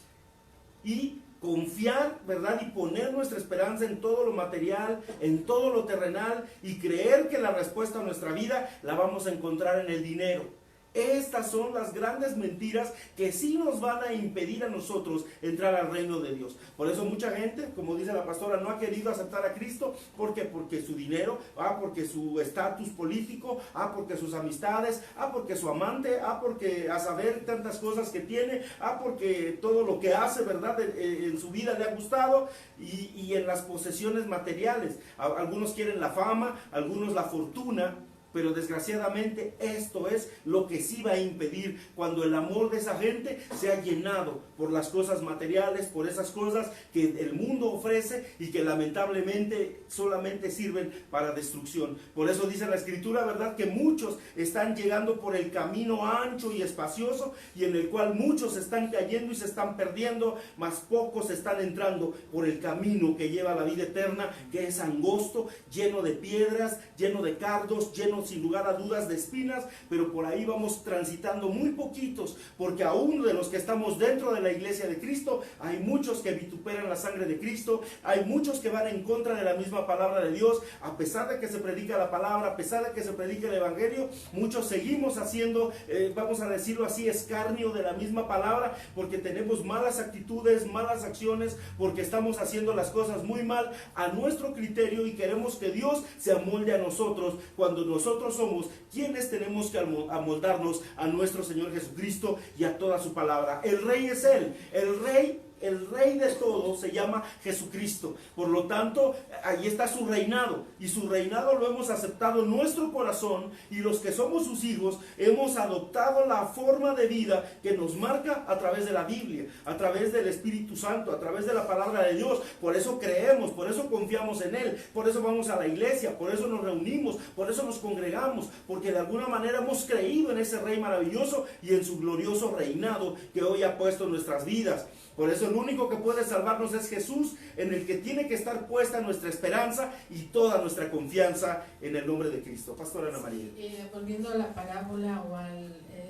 Y confiar, ¿verdad? Y poner nuestra esperanza en todo lo material, en todo lo terrenal, y creer que la respuesta a nuestra vida la vamos a encontrar en el dinero. Estas son las grandes mentiras que sí nos van a impedir a nosotros entrar al reino de Dios. Por eso mucha gente, como dice la pastora, no ha querido aceptar a Cristo. ¿Por qué? Porque su dinero, porque su estatus político, porque sus amistades, porque su amante, porque a saber tantas cosas que tiene, porque todo lo que hace, ¿verdad?, en su vida le ha gustado, y en las posesiones materiales. Algunos quieren la fama, algunos la fortuna. Pero desgraciadamente esto es lo que sí va a impedir cuando el amor de esa gente sea llenado por las cosas materiales, por esas cosas que el mundo ofrece y que lamentablemente solamente sirven para destrucción. Por eso dice la Escritura, ¿verdad?, que muchos están llegando por el camino ancho y espacioso, y en el cual muchos están cayendo y se están perdiendo, mas pocos están entrando por el camino que lleva a la vida eterna, que es angosto, lleno de piedras, lleno de cardos, lleno sin lugar a dudas de espinas, pero por ahí vamos transitando muy poquitos, porque aún de los que estamos dentro de la iglesia de Cristo, hay muchos que vituperan la sangre de Cristo, hay muchos que van en contra de la misma palabra de Dios. A pesar de que se predica la palabra, a pesar de que se predica el evangelio, muchos seguimos haciendo, vamos a decirlo así, escarnio de la misma palabra, porque tenemos malas actitudes, malas acciones, porque estamos haciendo las cosas muy mal a nuestro criterio, y queremos que Dios se amolde a nosotros, cuando nosotros somos quienes tenemos que amoldarnos a nuestro Señor Jesucristo y a toda su palabra. El Rey es Él, el Rey de todo se llama Jesucristo. Por lo tanto, ahí está su reinado, y su reinado lo hemos aceptado en nuestro corazón, y los que somos sus hijos hemos adoptado la forma de vida que nos marca a través de la Biblia, a través del Espíritu Santo, a través de la palabra de Dios. Por eso creemos, por eso confiamos en Él, por eso vamos a la iglesia, por eso nos reunimos, por eso nos congregamos, porque de alguna manera hemos creído en ese Rey maravilloso y en su glorioso reinado que hoy ha puesto en nuestras vidas. Por eso el único que puede salvarnos es Jesús, en el que tiene que estar puesta nuestra esperanza y toda nuestra confianza, en el nombre de Cristo. Pastora Ana María. Volviendo a la parábola o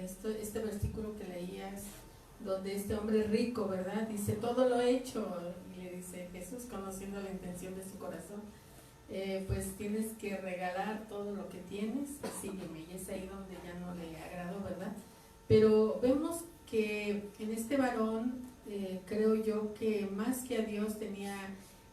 este versículo que leías, donde este hombre rico, ¿verdad?, dice, todo lo he hecho, y le dice Jesús, conociendo la intención de su corazón, pues tienes que regalar todo lo que tienes, sígueme. Y es ahí donde ya no le agradó, ¿verdad? Pero vemos que en este varón, creo yo que más que a Dios tenía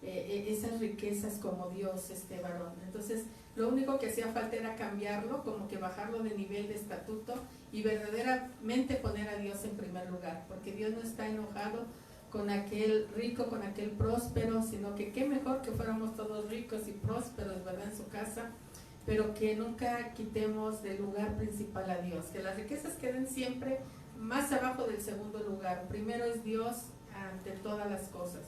esas riquezas como Dios, este varón. Entonces lo único que hacía falta era cambiarlo, como que bajarlo de nivel de estatuto y verdaderamente poner a Dios en primer lugar, porque Dios no está enojado con aquel rico, con aquel próspero, sino que qué mejor que fuéramos todos ricos y prósperos, ¿verdad?, en su casa. pero que nunca quitemos del lugar principal a Dios, que las riquezas queden siempre más abajo del segundo lugar. Primero es Dios ante todas las cosas.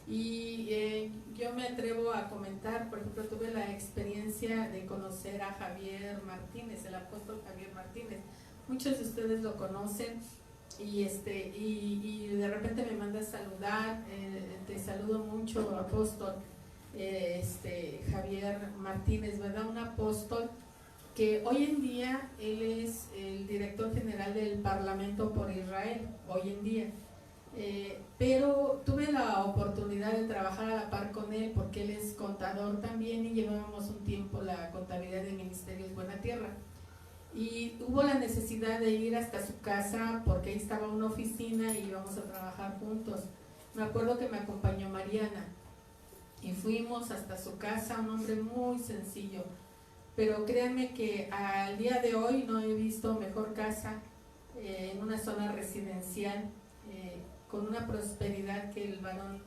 Y yo me atrevo a comentar, por ejemplo, tuve la experiencia de conocer a Javier Martínez, el apóstol Javier Martínez. Muchos de ustedes lo conocen y de repente me manda a saludar. Te saludo mucho, apóstol Javier Martínez, ¿verdad? Un apóstol que hoy en día él es el director general del Parlamento por Israel, hoy en día. Pero tuve la oportunidad de trabajar a la par con él porque él es contador también y llevábamos un tiempo la contabilidad de Ministerios Buena Tierra. Y hubo la necesidad de ir hasta su casa porque ahí estaba una oficina y íbamos a trabajar juntos. Me acuerdo que me acompañó Mariana y fuimos hasta su casa, un hombre muy sencillo. Pero créanme que al día de hoy no he visto mejor casa en una zona residencial, con una prosperidad que el varón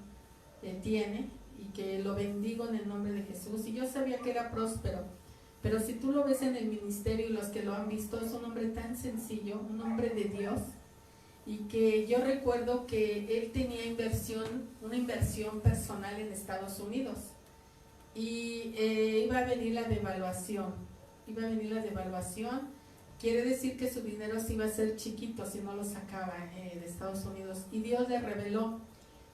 tiene y que lo bendigo en el nombre de Jesús. Y yo sabía que era próspero, pero si tú lo ves en el ministerio y los que lo han visto, es un hombre tan sencillo, un hombre de Dios, y que yo recuerdo que él tenía una inversión personal en Estados Unidos y iba a venir la devaluación, quiere decir que su dinero se iba a ser chiquito si no lo sacaba de Estados Unidos, y Dios le reveló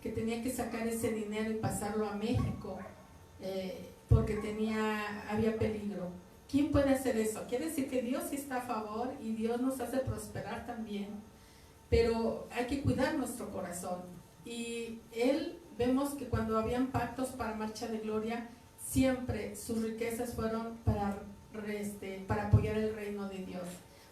que tenía que sacar ese dinero y pasarlo a México porque había peligro. ¿Quién puede hacer eso? Quiere decir que Dios sí está a favor y Dios nos hace prosperar también, pero hay que cuidar nuestro corazón. Y vemos que cuando habían pactos para Marcha de Gloria, siempre sus riquezas fueron para apoyar el reino de Dios.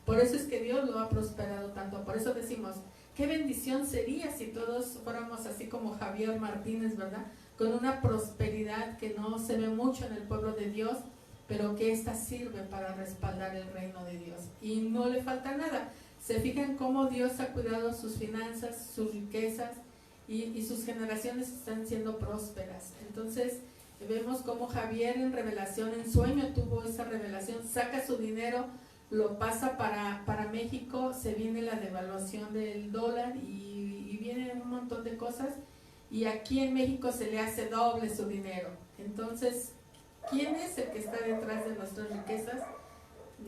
Por eso es que Dios lo ha prosperado tanto. Por eso decimos, qué bendición sería si todos fuéramos así como Javier Martínez, ¿verdad? Con una prosperidad que no se ve mucho en el pueblo de Dios, pero que esta sirve para respaldar el reino de Dios. Y no le falta nada. Se fijan cómo Dios ha cuidado sus finanzas, sus riquezas, y sus generaciones están siendo prósperas. Entonces, vemos cómo Javier en revelación, en sueño tuvo esa revelación, saca su dinero, lo pasa para México, se viene la devaluación del dólar y vienen un montón de cosas, y aquí en México se le hace doble su dinero. Entonces, ¿quién es el que está detrás de nuestras riquezas?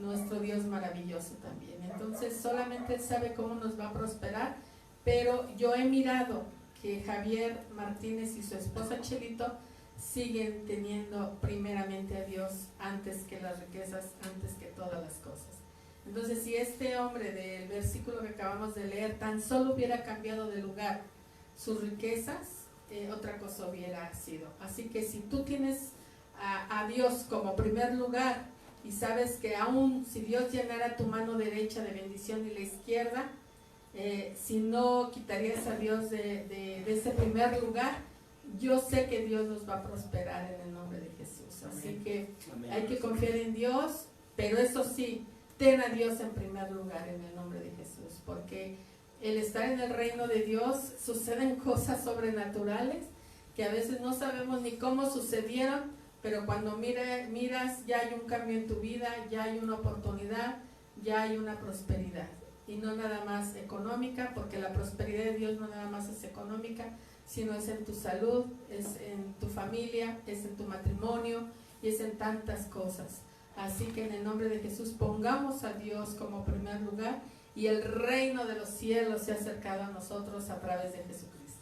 Nuestro Dios maravilloso también. Entonces, solamente Él sabe cómo nos va a prosperar, pero yo he mirado que Javier Martínez y su esposa Chelito siguen teniendo primeramente a Dios antes que las riquezas, antes que todas las cosas. Entonces, si este hombre del versículo que acabamos de leer tan solo hubiera cambiado de lugar sus riquezas, otra cosa hubiera sido. Así que si tú tienes a Dios como primer lugar y sabes que aún si Dios llenara tu mano derecha de bendición y la izquierda, si no quitarías a Dios de ese primer lugar, yo sé que Dios nos va a prosperar en el nombre de Jesús. Así que hay que confiar en Dios, pero eso sí, ten a Dios en primer lugar en el nombre de Jesús, porque el estar en el reino de Dios suceden cosas sobrenaturales que a veces no sabemos ni cómo sucedieron, pero cuando miras ya hay un cambio en tu vida, ya hay una oportunidad, ya hay una prosperidad, y no nada más económica, porque la prosperidad de Dios no nada más es económica, sino es en tu salud, es en tu familia, es en tu matrimonio y es en tantas cosas. Así que en el nombre de Jesús pongamos a Dios como primer lugar, y el reino de los cielos se ha acercado a nosotros a través de Jesucristo.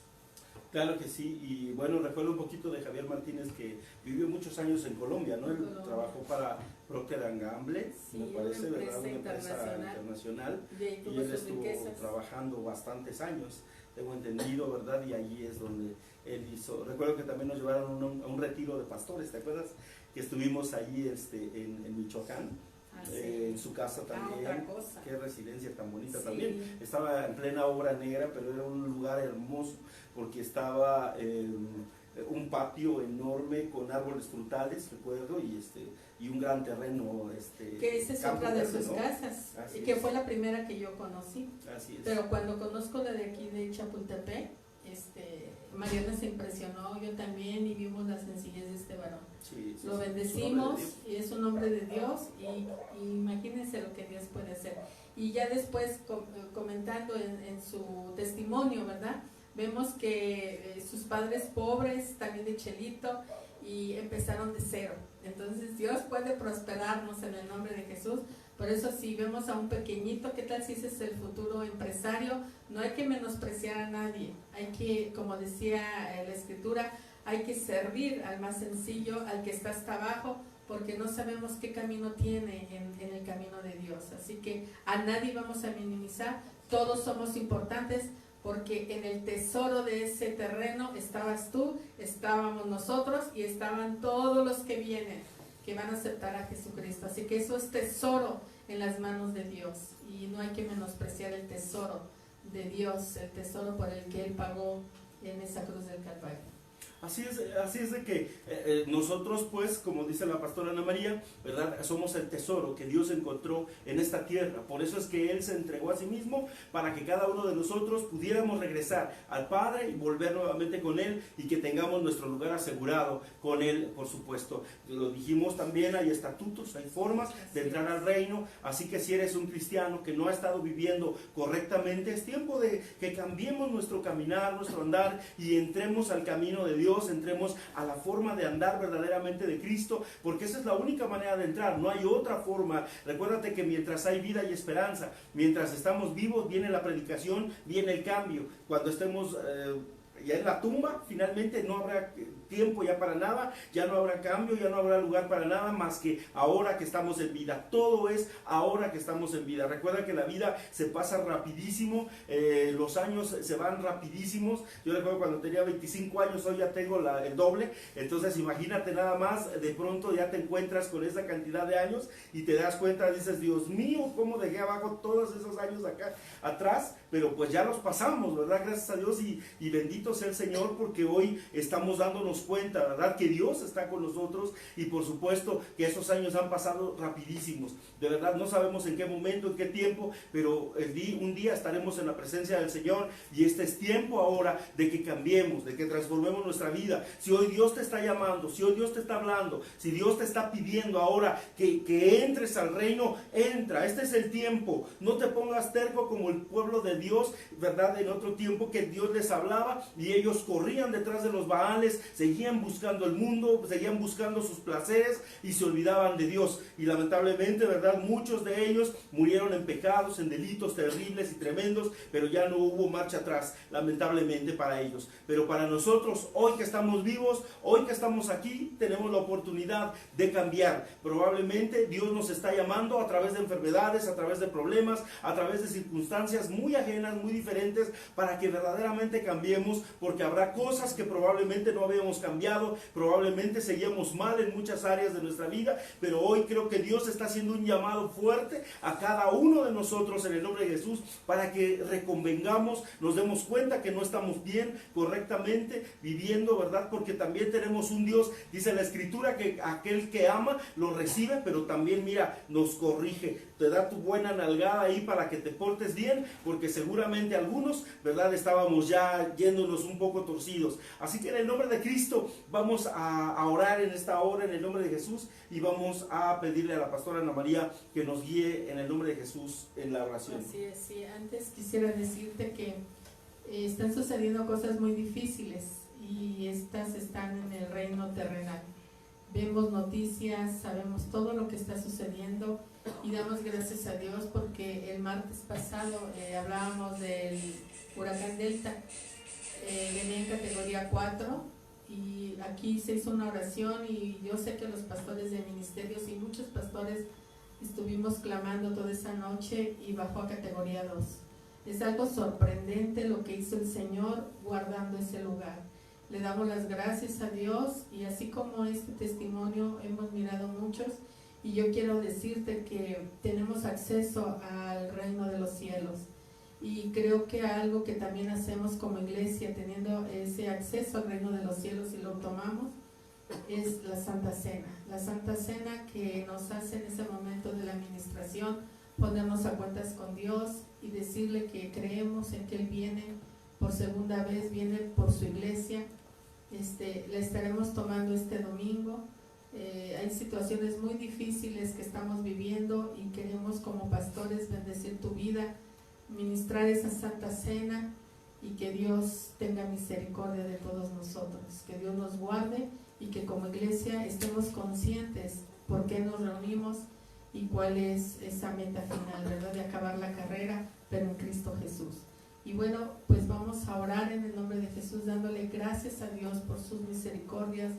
Claro que sí, y bueno, recuerdo un poquito de Javier Martínez, que vivió muchos años en Colombia, ¿no? Él trabajó para Procter & Gamble, sí, me parece, ¿verdad? Una empresa internacional, y él estuvo trabajando bastantes años, tengo entendido, ¿verdad? Y allí es donde él hizo. Recuerdo que también nos llevaron a un retiro de pastores, ¿te acuerdas? Que estuvimos allí en Michoacán. En su casa también, qué residencia tan bonita, sí. También estaba en plena obra negra, pero era un lugar hermoso porque estaba un patio enorme con árboles frutales, recuerdo, y un gran terreno. Que esa es otra de sus casas, y que fue la primera que yo conocí. Así es. Pero cuando conozco la de aquí de Chapultepec, Mariana se impresionó, yo también, y vimos la sencillez de este varón. Sí, sí, Lo sí. bendecimos y es un hombre de Dios, y imagínense lo que Dios puede hacer. Y ya después comentando en su testimonio, ¿verdad? Vemos que sus padres pobres, también de Chelito, y empezaron de cero. Entonces Dios puede prosperarnos en el nombre de Jesús. Por eso si vemos a un pequeñito, ¿qué tal si ese es el futuro empresario? No hay que menospreciar a nadie, hay que, como decía la escritura, hay que servir al más sencillo, al que está hasta abajo, porque no sabemos qué camino tiene en el camino de Dios. Así que a nadie vamos a minimizar, todos somos importantes, porque en el tesoro de ese terreno estabas tú, estábamos nosotros y estaban todos los que vienen, que van a aceptar a Jesucristo. Así que eso es tesoro en las manos de Dios, y no hay que menospreciar el tesoro de Dios, el tesoro por el que Él pagó en esa cruz del Calvario. Así es de que nosotros, pues, como dice la pastora Ana María, ¿verdad? Somos el tesoro que Dios encontró en esta tierra. Por eso es que Él se entregó a sí mismo, para que cada uno de nosotros pudiéramos regresar al Padre y volver nuevamente con Él, y que tengamos nuestro lugar asegurado con Él, por supuesto. Lo dijimos también, hay estatutos, hay formas de entrar al reino. Así que si eres un cristiano que no ha estado viviendo correctamente, es tiempo de que cambiemos nuestro caminar, nuestro andar, y entremos al camino de Dios, entremos a la forma de andar verdaderamente de Cristo, porque esa es la única manera de entrar, no hay otra forma. Recuérdate que mientras hay vida y esperanza, mientras estamos vivos, viene la predicación, viene el cambio. Cuando estemos ya en la tumba, finalmente no habrá tiempo ya para nada, ya no habrá cambio, ya no habrá lugar para nada más que ahora que estamos en vida. Todo es ahora que estamos en vida. Recuerda que la vida se pasa rapidísimo, los años se van rapidísimos. Yo recuerdo cuando tenía 25 años, hoy ya tengo el doble. Entonces imagínate nada más, de pronto ya te encuentras con esa cantidad de años y te das cuenta, dices, Dios mío, cómo dejé abajo todos esos años acá atrás, pero pues ya los pasamos, ¿verdad? Gracias a Dios, y bendito sea el Señor, porque hoy estamos dándonos cuenta, ¿verdad? Que Dios está con nosotros, y por supuesto que esos años han pasado rapidísimos. De verdad no sabemos en qué momento, en qué tiempo, pero un día estaremos en la presencia del Señor, y este es tiempo ahora de que cambiemos, de que transformemos nuestra vida. Si hoy Dios te está llamando, si hoy Dios te está hablando, si Dios te está pidiendo ahora que entres al reino, entra. Este es el tiempo. No te pongas terco como el pueblo de Dios, ¿verdad? En otro tiempo que Dios les hablaba y ellos corrían detrás de los Baales, seguían buscando el mundo, seguían buscando sus placeres y se olvidaban de Dios. Y lamentablemente, ¿verdad? Muchos de ellos murieron en pecados, en delitos terribles y tremendos, pero ya no hubo marcha atrás, lamentablemente, para ellos. Pero para nosotros, hoy que estamos vivos, hoy que estamos aquí, tenemos la oportunidad de cambiar. Probablemente Dios nos está llamando a través de enfermedades, a través de problemas, a través de circunstancias muy ajenas, muy diferentes, para que verdaderamente cambiemos, porque habrá cosas que probablemente no habíamos cambiado, probablemente seguíamos mal en muchas áreas de nuestra vida, pero hoy creo que Dios está haciendo un llamado fuerte a cada uno de nosotros en el nombre de Jesús, para que reconvengamos, nos demos cuenta que no estamos bien, correctamente viviendo, ¿verdad? Porque también tenemos un Dios, dice la Escritura, que aquel que ama lo recibe, pero también, mira, nos corrige, te da tu buena nalgada ahí para que te portes bien, porque seguramente algunos, ¿verdad? Estábamos ya yéndonos un poco torcidos. Así que en el nombre de Cristo vamos a orar en esta hora, en el nombre de Jesús, y vamos a pedirle a la pastora Ana María que nos guíe en el nombre de Jesús en la oración. Así es, sí. Antes quisiera decirte que están sucediendo cosas muy difíciles, y estas están en el reino terrenal. Vemos noticias, sabemos todo lo que está sucediendo, y damos gracias a Dios porque el martes pasado hablábamos del huracán Delta, venía en categoría 4, y aquí se hizo una oración, y yo sé que los pastores de ministerios y muchos pastores estuvimos clamando toda esa noche, y bajó a categoría 2. Es algo sorprendente lo que hizo el Señor guardando ese lugar. Le damos las gracias a Dios, y así como este testimonio hemos mirado muchos, y yo quiero decirte que tenemos acceso al reino de los cielos, y creo que algo que también hacemos como iglesia, teniendo ese acceso al reino de los cielos y lo tomamos, es la Santa Cena que nos hace en ese momento de la administración, ponernos a cuentas con Dios y decirle que creemos en que Él viene por segunda vez, viene por su iglesia. La estaremos tomando este domingo. Hay situaciones muy difíciles que estamos viviendo y queremos como pastores bendecir tu vida, ministrar esa Santa Cena y que Dios tenga misericordia de todos nosotros, que Dios nos guarde y que como iglesia estemos conscientes por qué nos reunimos y cuál es esa meta final, ¿verdad? De acabar la carrera, pero en Cristo Jesús. Y bueno, pues vamos a orar en el nombre de Jesús, dándole gracias a Dios por sus misericordias,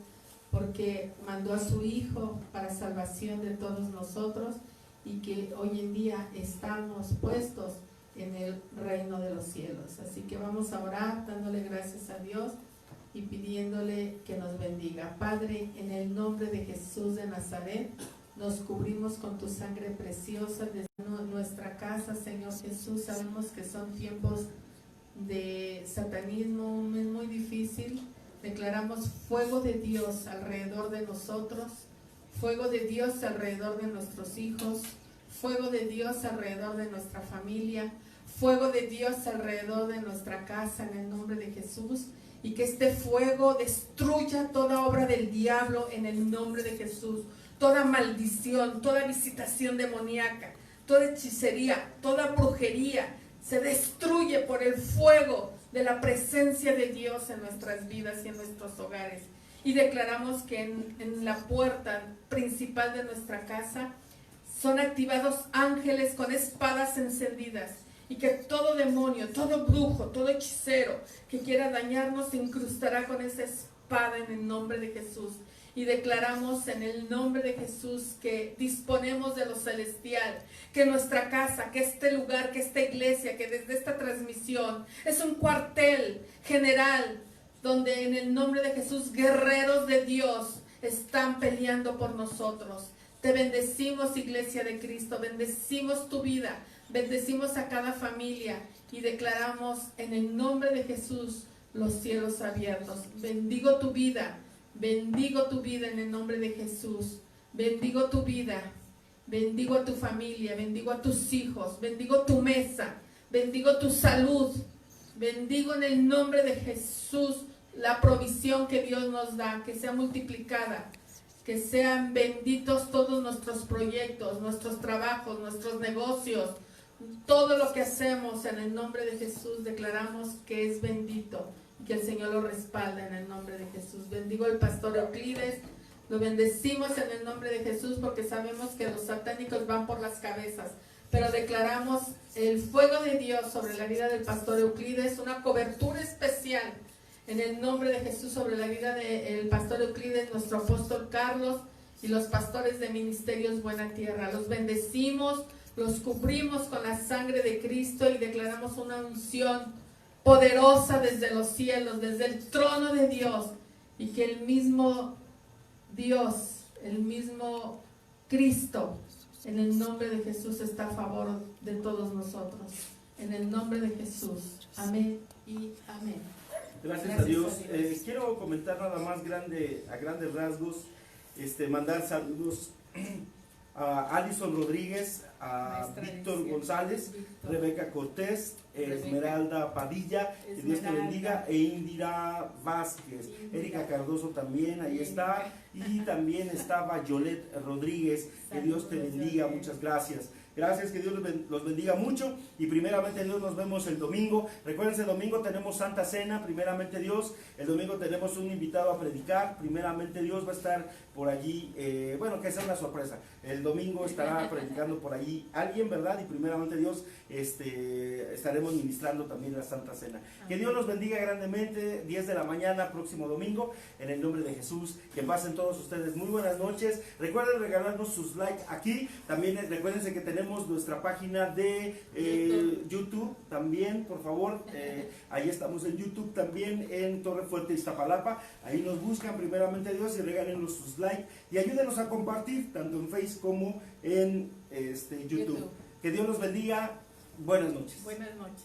porque mandó a su Hijo para salvación de todos nosotros y que hoy en día estamos puestos en el reino de los cielos. Así que vamos a orar dándole gracias a Dios y pidiéndole que nos bendiga. Padre, en el nombre de Jesús de Nazaret, nos cubrimos con tu sangre preciosa desde nuestra casa, Señor Jesús. Sabemos que son tiempos de satanismo, un mes muy difícil. Declaramos fuego de Dios alrededor de nosotros, fuego de Dios alrededor de nuestros hijos, fuego de Dios alrededor de nuestra familia, fuego de Dios alrededor de nuestra casa en el nombre de Jesús, y que este fuego destruya toda obra del diablo en el nombre de Jesús, toda maldición, toda visitación demoníaca, toda hechicería, toda brujería, se destruye por el fuego de la presencia de Dios en nuestras vidas y en nuestros hogares. Y declaramos que en la puerta principal de nuestra casa son activados ángeles con espadas encendidas, y que todo demonio, todo brujo, todo hechicero que quiera dañarnos se incrustará con esa espada en el nombre de Jesús. Y declaramos en el nombre de Jesús que disponemos de lo celestial, que nuestra casa, que este lugar, que esta iglesia, que desde esta transmisión es un cuartel general donde en el nombre de Jesús guerreros de Dios están peleando por nosotros. Te bendecimos, Iglesia de Cristo, bendecimos tu vida, bendecimos a cada familia y declaramos en el nombre de Jesús los cielos abiertos. Bendigo tu vida en el nombre de Jesús. Bendigo tu vida, bendigo a tu familia, bendigo a tus hijos, bendigo tu mesa, bendigo tu salud, bendigo en el nombre de Jesús la provisión que Dios nos da, que sea multiplicada. Que sean benditos todos nuestros proyectos, nuestros trabajos, nuestros negocios, todo lo que hacemos en el nombre de Jesús. Declaramos que es bendito y que el Señor lo respalda en el nombre de Jesús. Bendigo al pastor Euclides, lo bendecimos en el nombre de Jesús porque sabemos que los satánicos van por las cabezas, pero declaramos el fuego de Dios sobre la vida del pastor Euclides, una cobertura especial en el nombre de Jesús sobre la vida del pastor Euclides, nuestro apóstol Carlos y los pastores de Ministerios Buena Tierra. Los bendecimos, los cubrimos con la sangre de Cristo y declaramos una unción poderosa desde los cielos, desde el trono de Dios, y que el mismo Dios, el mismo Cristo, en el nombre de Jesús está a favor de todos nosotros. En el nombre de Jesús. Amén y amén. Gracias a Dios. Quiero comentar nada más a grandes rasgos, mandar saludos a Alison Rodríguez, a Víctor González, Rebeca Cortés, Esmeralda Padilla, que Dios te bendiga, e Indira Vázquez, Erika Cardoso también, ahí está, y también estaba Yolet Rodríguez, que Dios te bendiga, muchas gracias. Gracias, que Dios los bendiga mucho y primeramente Dios nos vemos el domingo. Recuerden, el domingo tenemos Santa Cena, primeramente Dios. El domingo tenemos un invitado a predicar, primeramente Dios va a estar por allí, que sea una sorpresa. El domingo estará predicando por allí alguien, ¿verdad? Y primeramente Dios estaremos ministrando también la Santa Cena. Que Dios los bendiga grandemente, 10 de la mañana, próximo domingo, en el nombre de Jesús. Que pasen todos ustedes muy buenas noches. Recuerden regalarnos sus likes aquí. También recuérdense que tenemos nuestra página de YouTube también, por favor, ahí estamos en YouTube también, en Torre Fuerte, Iztapalapa. Ahí nos buscan primeramente Dios y regálenos sus likes y ayúdenos a compartir tanto en Facebook como en YouTube. Que Dios los bendiga. Buenas noches. Buenas noches.